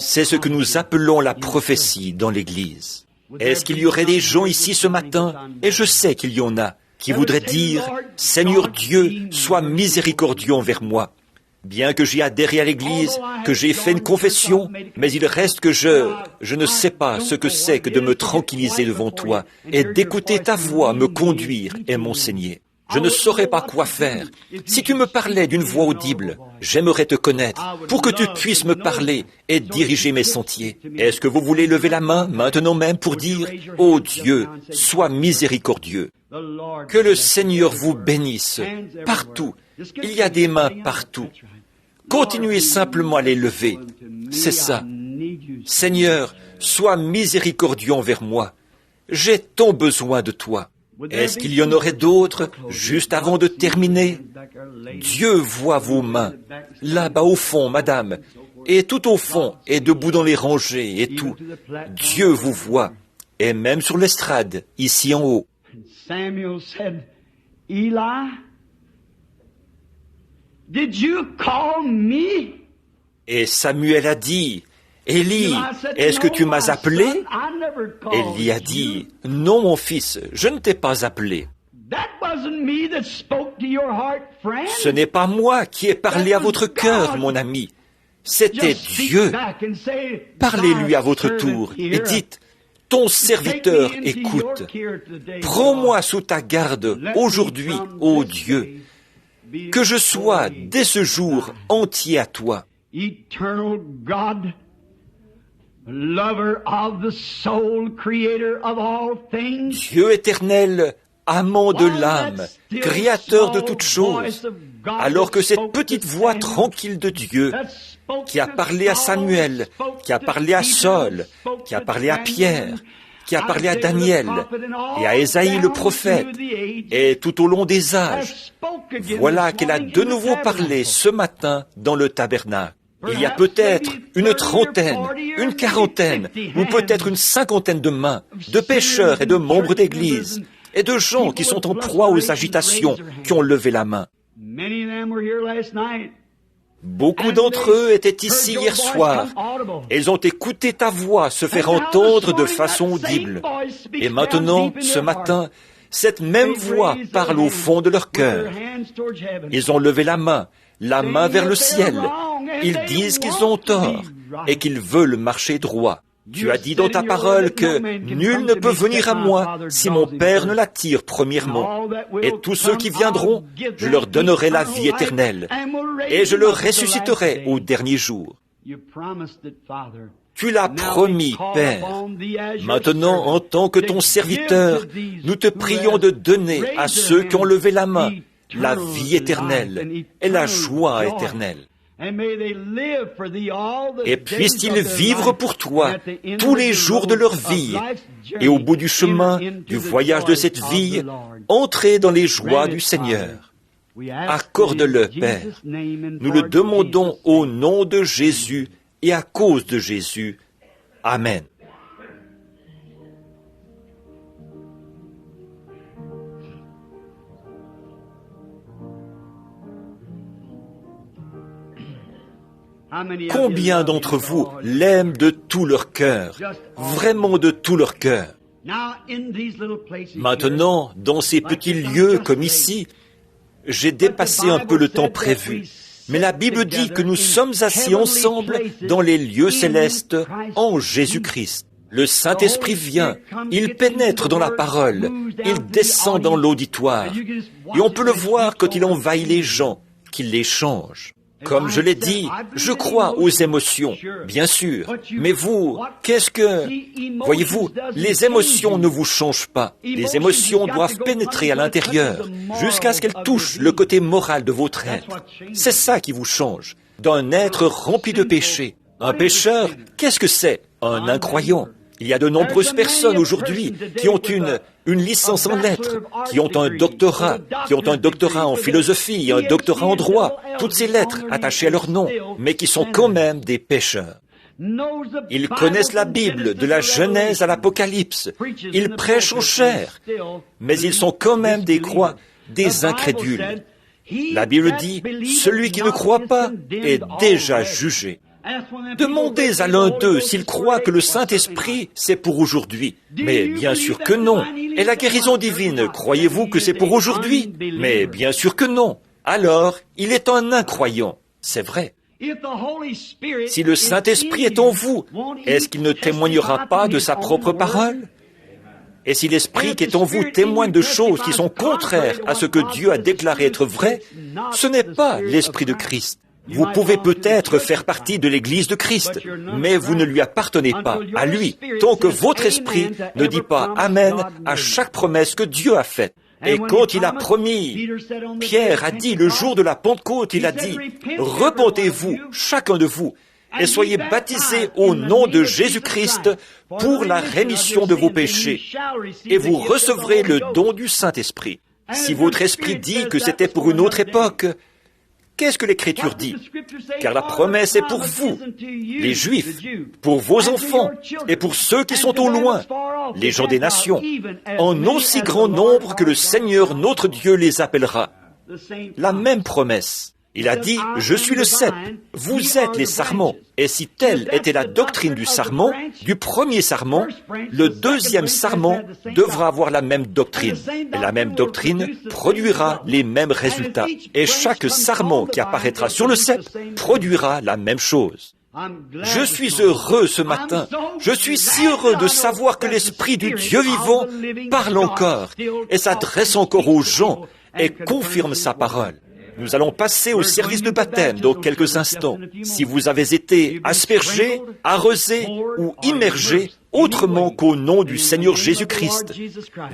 C'est ce que nous appelons la prophétie dans l'Église. Est-ce qu'il y aurait des gens ici ce matin, et je sais qu'il y en a, qui voudrait dire « Seigneur Dieu, sois miséricordieux envers moi ». Bien que j'y adhéré à l'Église, que j'ai fait une confession, mais il reste que je ne sais pas ce que c'est que de me tranquilliser devant toi et d'écouter ta voix me conduire et m'enseigner. Je ne saurais pas quoi faire. Si tu me parlais d'une voix audible, j'aimerais te connaître pour que tu puisses me parler et diriger mes sentiers. Est-ce que vous voulez lever la main maintenant même pour dire « Ô Dieu, sois miséricordieux ». Que le Seigneur vous bénisse partout. Il y a des mains partout. Continuez simplement à les lever. C'est ça. Seigneur, sois miséricordieux envers moi. J'ai tant besoin de toi. Est-ce qu'il y en aurait d'autres juste avant de terminer? Dieu voit vos mains. Là-bas au fond, madame, et tout au fond, et debout dans les rangées, et tout. Dieu vous voit. Et même sur l'estrade, ici en haut. Samuel said, Eli, did you call me? Et Samuel a dit, Élie, est-ce que tu m'as appelé? Élie a dit, non mon fils, je ne t'ai pas appelé. Ce n'est pas moi qui ai parlé à votre cœur, mon ami. C'était Dieu. Parlez-lui à votre tour et dites, ton serviteur écoute. Prends-moi sous ta garde aujourd'hui, ô Dieu, que je sois dès ce jour entier à toi. Eternal God, lover of the soul, creator of all things. Dieu éternel, amant de l'âme, créateur de toutes choses, alors que cette petite voix tranquille de Dieu, qui a parlé à Samuel, qui a parlé à Saul, qui a parlé à Pierre, qui a parlé à Daniel et à Ésaïe le prophète, et tout au long des âges, voilà qu'elle a de nouveau parlé ce matin dans le tabernacle. Il y a peut-être une trentaine, une quarantaine, ou peut-être une cinquantaine de mains, de pécheurs et de membres d'église, et de gens qui sont en proie aux agitations, qui ont levé la main. Beaucoup d'entre eux étaient ici hier soir. Ils ont écouté ta voix se faire entendre de façon audible. Et maintenant, ce matin, cette même voix parle au fond de leur cœur. Ils ont levé la main vers le ciel. Ils disent qu'ils ont tort et qu'ils veulent marcher droit. Tu as dit dans ta parole que nul ne peut venir à moi si mon Père ne l'attire premièrement. Et tous ceux qui viendront, je leur donnerai la vie éternelle et je le ressusciterai au dernier jour. Tu l'as promis, Père. Maintenant, en tant que ton serviteur, nous te prions de donner à ceux qui ont levé la main la vie éternelle et la joie éternelle. Et puissent-ils vivre pour toi tous les jours de leur vie, et au bout du chemin, du voyage de cette vie, entrer dans les joies du Seigneur. Accorde-le, Père. Nous le demandons au nom de Jésus et à cause de Jésus. Amen. Combien d'entre vous l'aiment de tout leur cœur, vraiment de tout leur cœur? Maintenant, dans ces petits lieux comme ici, j'ai dépassé un peu le temps prévu. Mais la Bible dit que nous sommes assis ensemble dans les lieux célestes en Jésus-Christ. Le Saint-Esprit vient, il pénètre dans la parole, il descend dans l'auditoire. Et on peut le voir quand il envahit les gens, qu'il les change. Comme je l'ai dit, je crois aux émotions, bien sûr. Mais vous, Voyez-vous, les émotions ne vous changent pas. Les émotions doivent pénétrer à l'intérieur, jusqu'à ce qu'elles touchent le côté moral de votre être. C'est ça qui vous change, d'un être rempli de péché. Un pécheur, qu'est-ce que c'est? Un incroyant. Il y a de nombreuses personnes aujourd'hui qui ont une licence en lettres, qui ont un doctorat en philosophie, un doctorat en droit, toutes ces lettres attachées à leur nom, mais qui sont quand même des pécheurs. Ils connaissent la Bible, de la Genèse à l'Apocalypse. Ils prêchent en chair, mais ils sont quand même des incrédules. La Bible dit, celui qui ne croit pas est déjà jugé. Demandez à l'un d'eux s'il croit que le Saint-Esprit, c'est pour aujourd'hui. Mais bien sûr que non. Et la guérison divine, croyez-vous que c'est pour aujourd'hui? Mais bien sûr que non. Alors, il est un incroyant. C'est vrai. Si le Saint-Esprit est en vous, est-ce qu'il ne témoignera pas de sa propre parole? Et si l'Esprit qui est en vous témoigne de choses qui sont contraires à ce que Dieu a déclaré être vrai, ce n'est pas l'Esprit de Christ. Vous pouvez peut-être faire partie de l'Église de Christ, mais vous ne lui appartenez pas, à lui, tant que votre esprit ne dit pas Amen à chaque promesse que Dieu a faite. Et quand il a promis, Pierre a dit le jour de la Pentecôte, il a dit « Repentez-vous, chacun de vous, et soyez baptisés au nom de Jésus-Christ pour la rémission de vos péchés, et vous recevrez le don du Saint-Esprit. » Si votre esprit dit que c'était pour une autre époque, qu'est-ce que l'Écriture dit? Car la promesse est pour vous, les Juifs, pour vos enfants et pour ceux qui sont au loin, les gens des nations, en aussi grand nombre que le Seigneur notre Dieu les appellera. La même promesse. Il a dit, je suis le cep, vous êtes les sarments. Et si telle était la doctrine du sarment, du premier sarment, le deuxième sarment devra avoir la même doctrine. Et la même doctrine produira les mêmes résultats. Et chaque sarment qui apparaîtra sur le cep produira la même chose. Je suis heureux ce matin. Je suis si heureux de savoir que l'Esprit du Dieu vivant parle encore et s'adresse encore aux gens et confirme sa parole. Nous allons passer au service de baptême dans quelques instants. Si vous avez été aspergé, arrosé ou immergé autrement qu'au nom du Seigneur Jésus-Christ,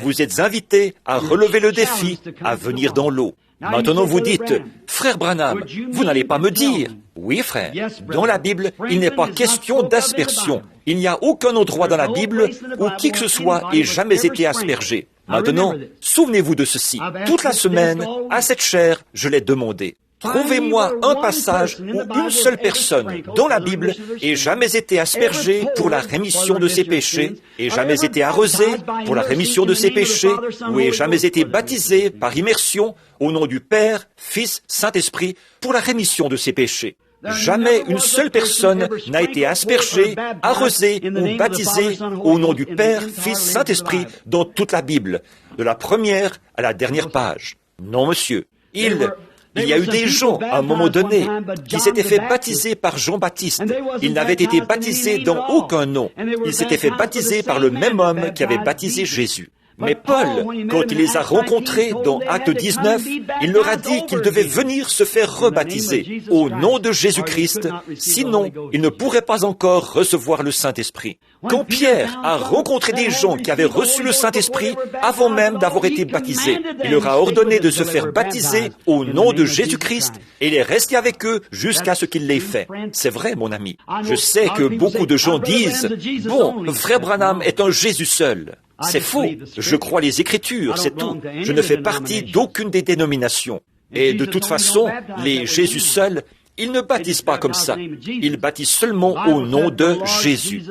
vous êtes invités à relever le défi, à venir dans l'eau. Maintenant vous dites, « Frère Branham, vous n'allez pas me dire. » Oui, frère. Dans la Bible, il n'est pas question d'aspersion. Il n'y a aucun endroit dans la Bible où qui que ce soit ait jamais été aspergé. Maintenant, souvenez-vous de ceci. Toute la semaine, à cette chaire, je l'ai demandé. Trouvez-moi un passage où une seule personne dans la Bible ait jamais été aspergée pour la rémission de ses péchés, ait jamais été arrosée pour la rémission de ses péchés, ou ait jamais été baptisée par immersion au nom du Père, Fils, Saint-Esprit pour la rémission de ses péchés. Jamais une seule personne n'a été aspergée, arrosée ou baptisée au nom du Père, Fils, Saint-Esprit dans toute la Bible, de la première à la dernière page. Non, monsieur. Il y a eu des gens, à un moment donné, qui s'étaient fait baptiser par Jean-Baptiste. Ils n'avaient été baptisés dans aucun nom. Ils s'étaient fait baptiser par le même homme qui avait baptisé Jésus. Mais Paul, quand il les a rencontrés dans Acte 19, il leur a dit qu'ils devaient venir se faire rebaptiser au nom de Jésus-Christ, sinon ils ne pourraient pas encore recevoir le Saint-Esprit. Quand Pierre a rencontré des gens qui avaient reçu le Saint-Esprit avant même d'avoir été baptisés, il leur a ordonné de se faire baptiser au nom de Jésus-Christ et il est resté avec eux jusqu'à ce qu'il l'ait fait. C'est vrai, mon ami. Je sais que beaucoup de gens disent « Bon, Frère Branham est un Jésus seul ». C'est faux. Je crois les Écritures, c'est tout. Je ne fais partie d'aucune des dénominations. Et de toute façon, les Jésus seuls, ils ne baptisent pas comme ça. Ils baptisent seulement au nom de Jésus.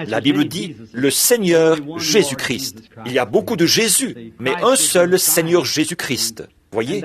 La Bible dit le Seigneur Jésus-Christ. Il y a beaucoup de Jésus, mais un seul Seigneur Jésus-Christ. Voyez,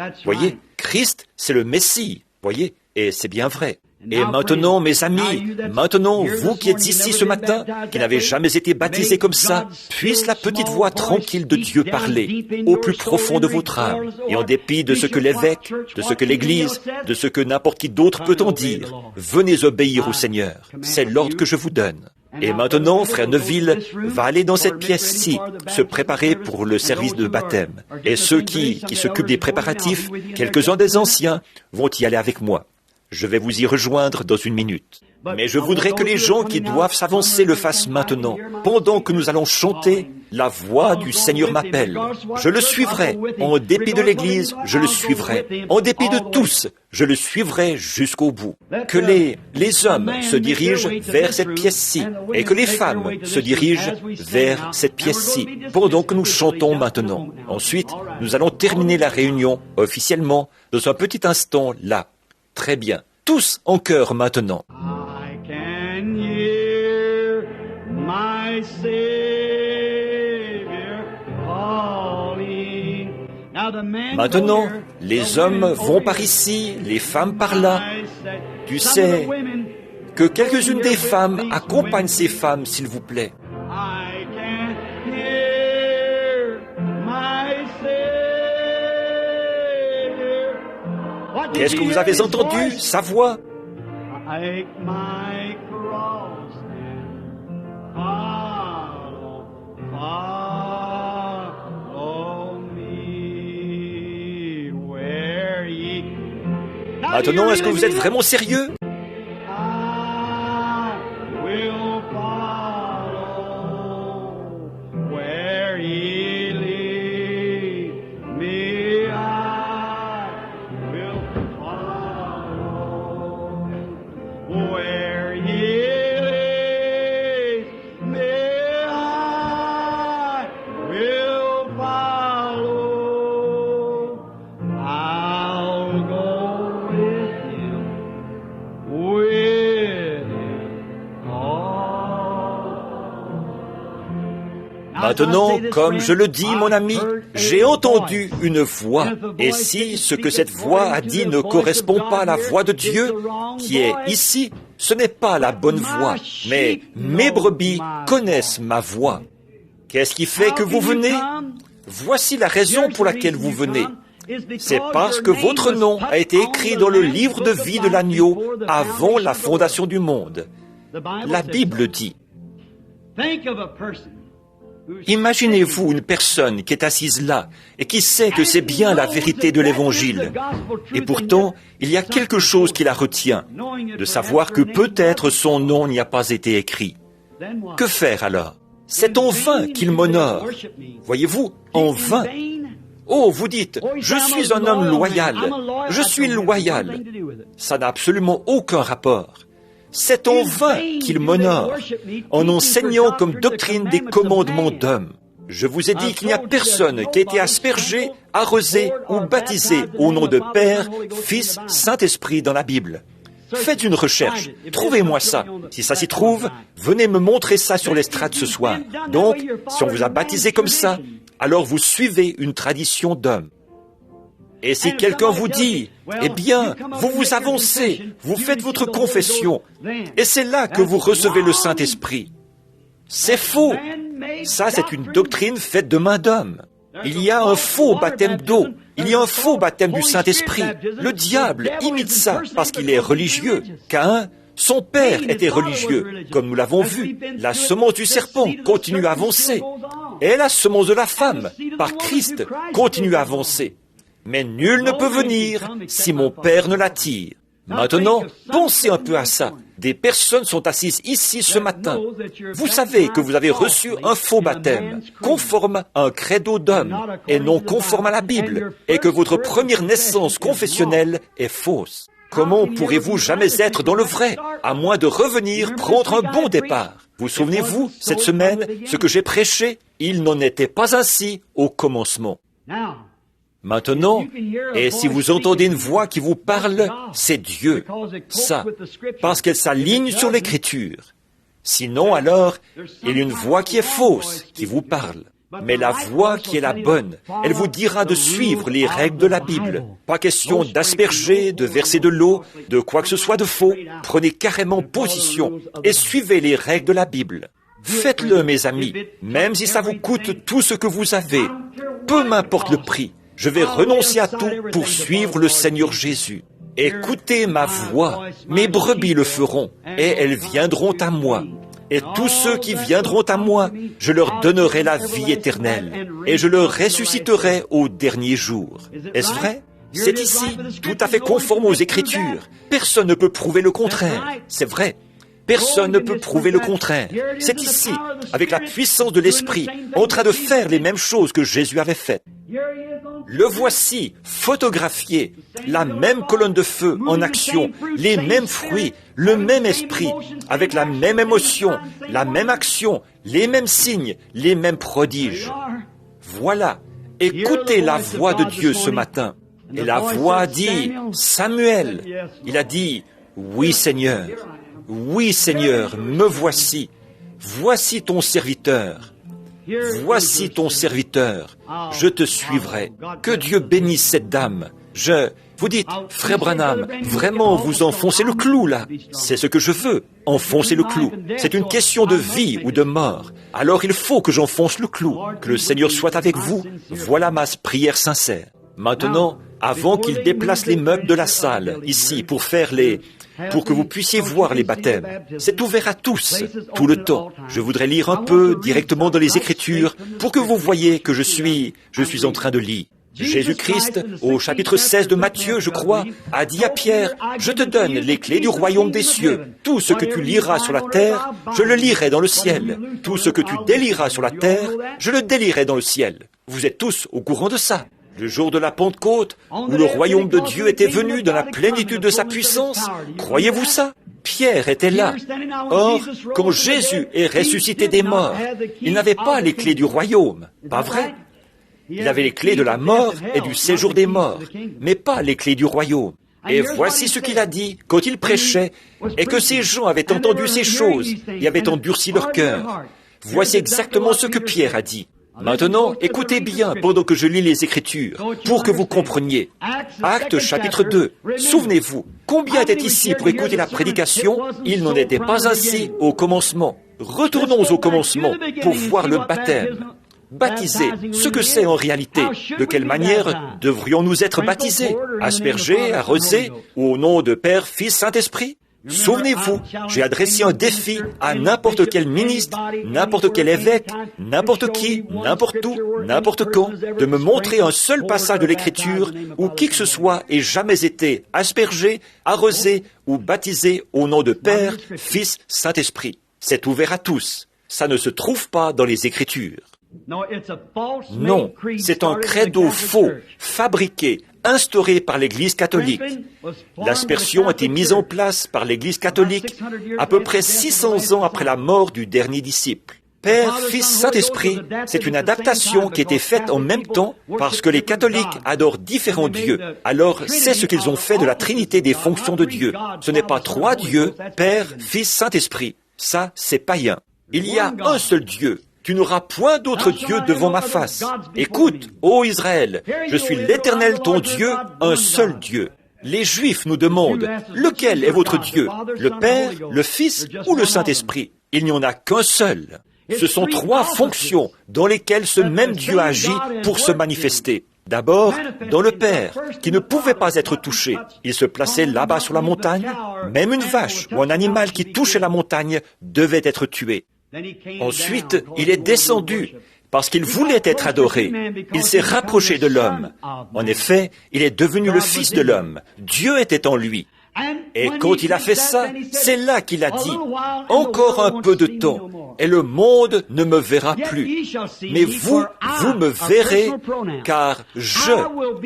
Christ, c'est le Messie. Voyez, et c'est bien vrai. Et maintenant, mes amis, maintenant, vous qui êtes ici ce matin, qui n'avez jamais été baptisés comme ça, puisse la petite voix tranquille de Dieu parler au plus profond de votre âme. Et en dépit de ce que l'évêque, de ce que l'Église, de ce que n'importe qui d'autre peut en dire, venez obéir au Seigneur. C'est l'ordre que je vous donne. Et maintenant, frère Neville va aller dans cette pièce-ci, se préparer pour le service de baptême. Et ceux qui s'occupent des préparatifs, quelques-uns des anciens, vont y aller avec moi. Je vais vous y rejoindre dans une minute. Mais je voudrais que les gens qui doivent s'avancer le fassent maintenant. Pendant que nous allons chanter, la voix du Seigneur m'appelle. Je le suivrai. En dépit de l'Église, je le suivrai. En dépit de tous, je le suivrai jusqu'au bout. Que les hommes se dirigent vers cette pièce-ci et que les femmes se dirigent vers cette pièce-ci pendant que nous chantons maintenant. Ensuite, nous allons terminer la réunion officiellement dans un petit instant là. Très bien. Tous en chœur maintenant. I can hear my Savior calling. Maintenant, les hommes vont par ici, les femmes par là. Tu sais que quelques-unes des femmes accompagnent ces femmes, s'il vous plaît. I can hear my Savior. Qu'est-ce que vous avez entendu, sa voix? Take my cross and follow me where ye. Maintenant, est-ce que vous êtes vraiment sérieux? I will follow where ye lead me. I will follow where ye lead me. I will follow. I'll go with him. Maintenant, comme je le dis, mon ami, j'ai entendu une voix. Et si ce que cette voix a dit ne correspond pas à la voix de Dieu, qui est ici, ce n'est pas la bonne voix. Mais mes brebis connaissent ma voix. Qu'est-ce qui fait que vous venez? Voici la raison pour laquelle vous venez. C'est parce que votre nom a été écrit dans le livre de vie de l'agneau avant la fondation du monde. La Bible dit, imaginez-vous une personne qui est assise là et qui sait que c'est bien la vérité de l'Évangile. Et pourtant, il y a quelque chose qui la retient, de savoir que peut-être son nom n'y a pas été écrit. Que faire alors? C'est en vain qu'il m'honore. Voyez-vous, en vain. Oh, vous dites, je suis un homme loyal. Je suis loyal. Ça n'a absolument aucun rapport. C'est en vain qu'il m'honore, en enseignant comme doctrine des commandements d'hommes. Je vous ai dit qu'il n'y a personne qui a été aspergé, arrosé ou baptisé au nom de Père, Fils, Saint-Esprit dans la Bible. Faites une recherche, trouvez-moi ça. Si ça s'y trouve, venez me montrer ça sur l'estrade ce soir. Donc, si on vous a baptisé comme ça, alors vous suivez une tradition d'homme. Et si quelqu'un vous dit, eh bien, vous vous avancez, vous faites votre confession, et c'est là que vous recevez le Saint-Esprit. C'est faux. Ça, c'est une doctrine faite de main d'homme. Il y a un faux baptême d'eau. Il y a un faux baptême du Saint-Esprit. Le diable imite ça parce qu'il est religieux. Caïn, son père était religieux. Comme nous l'avons vu, la semence du serpent continue à avancer. Et la semence de la femme, par Christ, continue à avancer. Mais nul ne peut venir si mon Père ne l'attire. Maintenant, pensez un peu à ça. Des personnes sont assises ici ce matin. Vous savez que vous avez reçu un faux baptême, conforme à un credo d'homme, et non conforme à la Bible, et que votre première naissance confessionnelle est fausse. Comment pourrez-vous jamais être dans le vrai, à moins de revenir prendre un bon départ? Vous souvenez-vous, cette semaine, ce que j'ai prêché? Il n'en était pas ainsi au commencement. Maintenant, et si vous entendez une voix qui vous parle, c'est Dieu. Ça, parce qu'elle s'aligne sur l'Écriture. Sinon, alors, il y a une voix qui est fausse, qui vous parle. Mais la voix qui est la bonne, elle vous dira de suivre les règles de la Bible. Pas question d'asperger, de verser de l'eau, de quoi que ce soit de faux. Prenez carrément position et suivez les règles de la Bible. Faites-le, mes amis, même si ça vous coûte tout ce que vous avez. Peu m'importe le prix. Je vais renoncer à tout pour suivre le Seigneur Jésus. Écoutez ma voix, mes brebis le feront, et elles viendront à moi. Et tous ceux qui viendront à moi, je leur donnerai la vie éternelle, et je leur ressusciterai au dernier jour. Est-ce vrai? C'est ici, tout à fait conforme aux Écritures. Personne ne peut prouver le contraire. C'est vrai. Personne ne peut prouver le contraire. C'est ici, avec la puissance de l'Esprit, en train de faire les mêmes choses que Jésus avait faites. Le voici, photographié, la même colonne de feu en action, les mêmes fruits, le même esprit, avec la même émotion, la même action, les mêmes signes, les mêmes prodiges. Voilà, écoutez la voix de Dieu ce matin. Et la voix a dit, Samuel. Il a dit, oui Seigneur, me voici. Voici ton serviteur. Voici ton serviteur, je te suivrai. Que Dieu bénisse cette dame. Vous dites, frère Branham, vraiment vous enfoncez le clou là. C'est ce que je veux, enfoncer le clou. C'est une question de vie ou de mort. Alors il faut que j'enfonce le clou. Que le Seigneur soit avec vous. Voilà ma prière sincère. Maintenant, avant qu'il déplace les meubles de la salle, ici, pour que vous puissiez voir les baptêmes. C'est ouvert à tous, tout le temps. Je voudrais lire un peu directement dans les Écritures pour que vous voyez que je suis en train de lire. Jésus-Christ, au chapitre 16 de Matthieu, je crois, a dit à Pierre, « Je te donne les clés du royaume des cieux. Tout ce que tu liras sur la terre, je le lirai dans le ciel. Tout ce que tu délieras sur la terre, je le délierai dans le ciel. » Vous êtes tous au courant de ça. Le jour de la Pentecôte, où le royaume de Dieu était venu dans la plénitude de sa puissance, croyez-vous ça? Pierre était là. Or, quand Jésus est ressuscité des morts, il n'avait pas les clés du royaume, pas vrai? Il avait les clés de la mort et du séjour des morts, mais pas les clés du royaume. Et voici ce qu'il a dit quand il prêchait, et que ces gens avaient entendu ces choses et avaient endurci leur cœur. Voici exactement ce que Pierre a dit. Maintenant, écoutez bien pendant que je lis les Écritures, pour que vous compreniez. Actes chapitre 2. Souvenez-vous, combien étaient ici pour écouter la prédication? Il n'en était pas ainsi au commencement. Retournons au commencement pour voir le baptême. Baptisés, ce que c'est en réalité. De quelle manière devrions-nous être baptisés? Aspergés, arrosés, ou au nom de Père, Fils, Saint-Esprit? Souvenez-vous, j'ai adressé un défi à n'importe quel ministre, n'importe quel évêque, n'importe qui, n'importe où, n'importe quand, de me montrer un seul passage de l'Écriture où qui que ce soit ait jamais été aspergé, arrosé ou baptisé au nom de Père, Fils, Saint-Esprit. C'est ouvert à tous. Ça ne se trouve pas dans les Écritures. Non, c'est un credo faux, fabriqué, instauré par l'Église catholique. L'aspersion a été mise en place par l'Église catholique à peu près 600 ans après la mort du dernier disciple. Père, Fils, Saint-Esprit, c'est une adaptation qui a été faite en même temps parce que les catholiques adorent différents dieux. Alors, c'est ce qu'ils ont fait de la Trinité des fonctions de Dieu. Ce n'est pas trois dieux, Père, Fils, Saint-Esprit. Ça, c'est païen. Il y a un seul Dieu. Tu n'auras point d'autre Dieu devant ma face. Écoute, ô Israël, je suis l'Éternel ton Dieu, un seul Dieu. Les Juifs nous demandent, lequel est votre Dieu? Le Père, le Fils ou le Saint-Esprit? Il n'y en a qu'un seul. Ce sont trois fonctions dans lesquelles ce même Dieu agit pour se manifester. D'abord, dans le Père, qui ne pouvait pas être touché. Il se plaçait là-bas sur la montagne. Même une vache ou un animal qui touchait la montagne devait être tué. Ensuite, il est descendu parce qu'il voulait être adoré. Il s'est rapproché de l'homme. En effet, il est devenu le Fils de l'homme. Dieu était en lui. Et quand il a fait ça, c'est là qu'il a dit, « Encore un peu de temps, et le monde ne me verra plus. Mais vous me verrez, car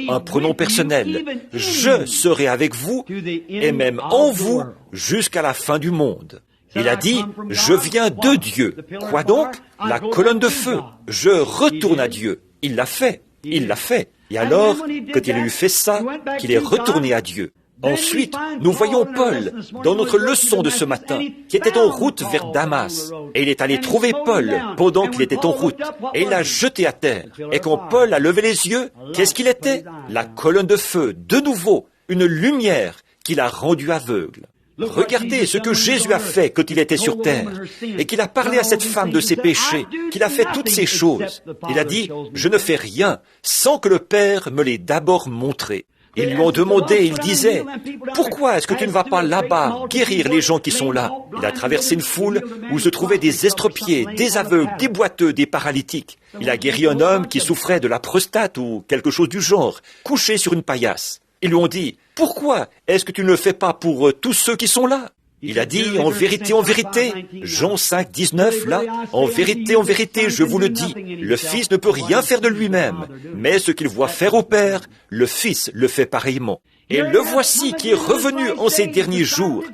un pronom personnel, je serai avec vous, et même en vous, jusqu'à la fin du monde. » Il a dit, « Je viens de Dieu. » Quoi donc? La colonne de feu. Je retourne à Dieu. Il l'a fait. Il l'a fait. Et alors, quand il a eu fait ça, qu'il est retourné à Dieu. Ensuite, nous voyons Paul, dans notre leçon de ce matin, qui était en route vers Damas. Et il est allé trouver Paul pendant qu'il était en route. Et il l'a jeté à terre. Et quand Paul a levé les yeux, qu'est-ce qu'il était? La colonne de feu, de nouveau, une lumière qui l'a rendu aveugle. Regardez ce que Jésus a fait quand il était sur terre, et qu'il a parlé à cette femme de ses péchés, qu'il a fait toutes ces choses. Il a dit, « Je ne fais rien sans que le Père me l'ait d'abord montré. » Ils lui ont demandé, il disait, « Pourquoi est-ce que tu ne vas pas là-bas guérir les gens qui sont là ?» Il a traversé une foule où se trouvaient des estropiés, des aveugles, des boiteux, des paralytiques. Il a guéri un homme qui souffrait de la prostate ou quelque chose du genre, couché sur une paillasse. Ils lui ont dit, « Pourquoi est-ce que tu ne le fais pas pour tous ceux qui sont là ?» Il a dit, en vérité, Jean 5, 19, là, en vérité, je vous le dis, le Fils ne peut rien faire de lui-même, mais ce qu'il voit faire au Père, le Fils le fait pareillement. Et le voici qui est revenu en ces derniers jours.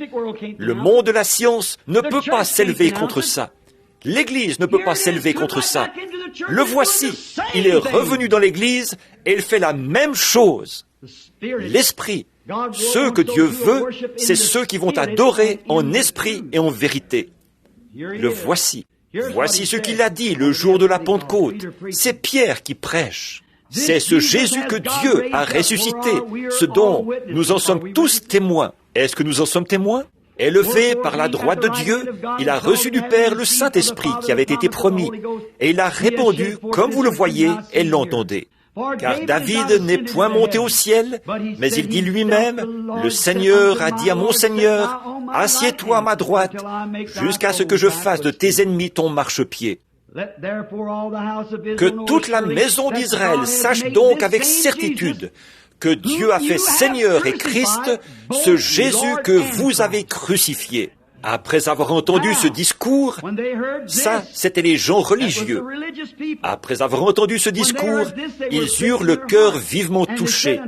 Le monde de la science ne peut pas s'élever contre ça. L'Église ne peut pas s'élever contre ça. Le voici, il est revenu dans l'Église et il fait la même chose. L'Esprit. Ceux que Dieu veut, c'est ceux qui vont adorer en esprit et en vérité. Le voici. Voici ce qu'il a dit le jour de la Pentecôte. C'est Pierre qui prêche. C'est ce Jésus que Dieu a ressuscité, ce dont nous en sommes tous témoins. Est-ce que nous en sommes témoins? Élevé par la droite de Dieu, il a reçu du Père le Saint-Esprit qui avait été promis, et il a répandu, comme vous le voyez et l'entendez. Car David n'est point monté au ciel, mais il dit lui-même, « Le Seigneur a dit à mon Seigneur, assieds-toi à ma droite, jusqu'à ce que je fasse de tes ennemis ton marchepied. » Que toute la maison d'Israël sache donc avec certitude que Dieu a fait Seigneur et Christ, ce Jésus que vous avez crucifié. Après avoir entendu ce discours, ça, c'était les gens religieux. Après avoir entendu ce discours, ils eurent le cœur vivement touché.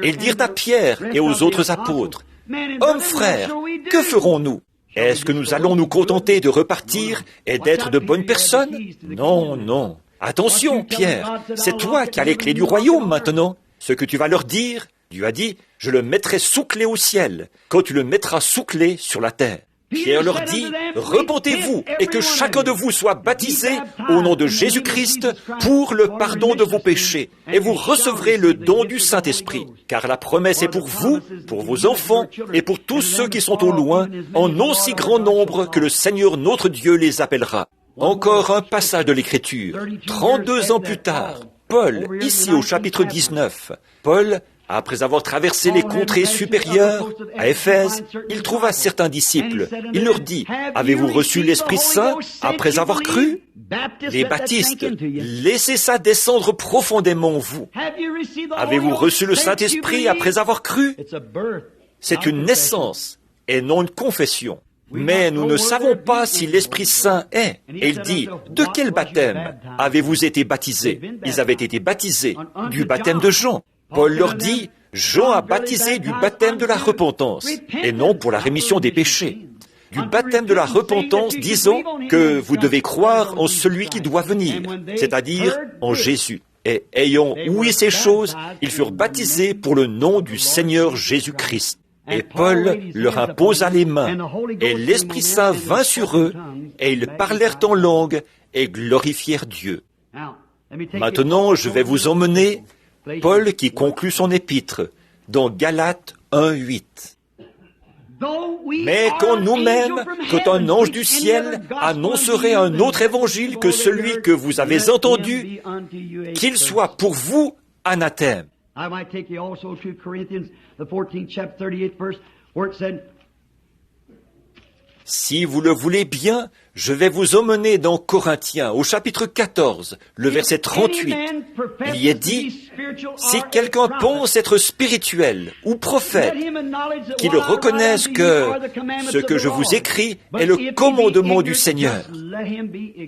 Et ils dirent à Pierre et aux autres apôtres, « Hommes frères, que ferons-nous? Est-ce que nous allons nous contenter de repartir et d'être de bonnes personnes? Non, non. Attention, Pierre, c'est toi qui as les clés du royaume maintenant. Ce que tu vas leur dire, Dieu a dit, je le mettrai sous clé au ciel, quand tu le mettras sous clé sur la terre. Pierre leur dit, repentez-vous et que chacun de vous soit baptisé au nom de Jésus-Christ pour le pardon de vos péchés, et vous recevrez le don du Saint-Esprit, car la promesse est pour vous, pour vos enfants et pour tous ceux qui sont au loin, en aussi grand nombre que le Seigneur notre Dieu les appellera. Encore un passage de l'Écriture. 32 ans plus tard, Paul, ici au chapitre 19, Paul, après avoir traversé les contrées supérieures, à Éphèse, il trouva certains disciples. Il leur dit, « Avez-vous reçu l'Esprit Saint après avoir cru ?» Les baptistes, laissez ça descendre profondément en vous. Avez-vous reçu le Saint-Esprit après avoir cru? C'est une naissance et non une confession. Mais nous ne savons pas si l'Esprit Saint est. Et il dit, de quel baptême avez-vous été baptisés? Ils avaient été baptisés du baptême de Jean. Paul leur dit, Jean a baptisé du baptême de la repentance, et non pour la rémission des péchés. Du baptême de la repentance, disons que vous devez croire en celui qui doit venir, c'est-à-dire en Jésus. Et ayant ouï ces choses, ils furent baptisés pour le nom du Seigneur Jésus-Christ. Et Paul leur imposa les mains, et l'Esprit Saint vint sur eux, et ils parlèrent en langue et glorifièrent Dieu. Maintenant, je vais vous emmener, Paul qui conclut son épître, dans Galates 1:8. Mais quand nous-mêmes, quand un ange du ciel annoncerait un autre évangile que celui que vous avez entendu, qu'il soit pour vous anathème. Si vous le voulez bien, je vais vous emmener dans Corinthiens, au chapitre 14, le verset 38. Il y est dit, « Si quelqu'un pense être spirituel ou prophète, qu'il reconnaisse que ce que je vous écris est le commandement du Seigneur.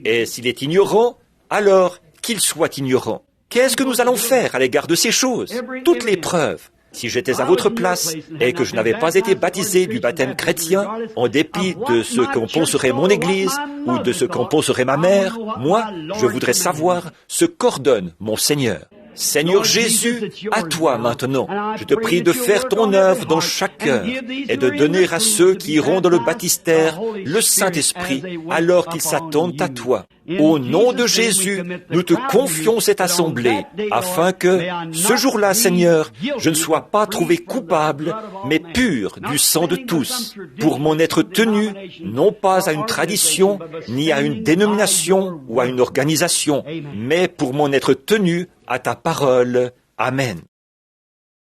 Et s'il est ignorant, alors qu'il soit ignorant. » Qu'est-ce que nous allons faire à l'égard de ces choses? Toutes les preuves. Si j'étais à votre place et que je n'avais pas été baptisé du baptême chrétien, en dépit de ce qu'en penserait mon Église ou de ce qu'en penserait ma mère, moi, je voudrais savoir ce qu'ordonne mon Seigneur. Seigneur Jésus, à toi maintenant, je te prie de faire ton œuvre dans chaque cœur et de donner à ceux qui iront dans le baptistère le Saint-Esprit alors qu'ils s'attendent à toi. Au nom de Jésus, nous te confions cette assemblée afin que, ce jour-là, Seigneur, je ne sois pas trouvé coupable, mais pur du sang de tous, pour m'en être tenu, non pas à une tradition, ni à une dénomination ou à une organisation, mais pour m'en être tenu à ta parole. Amen.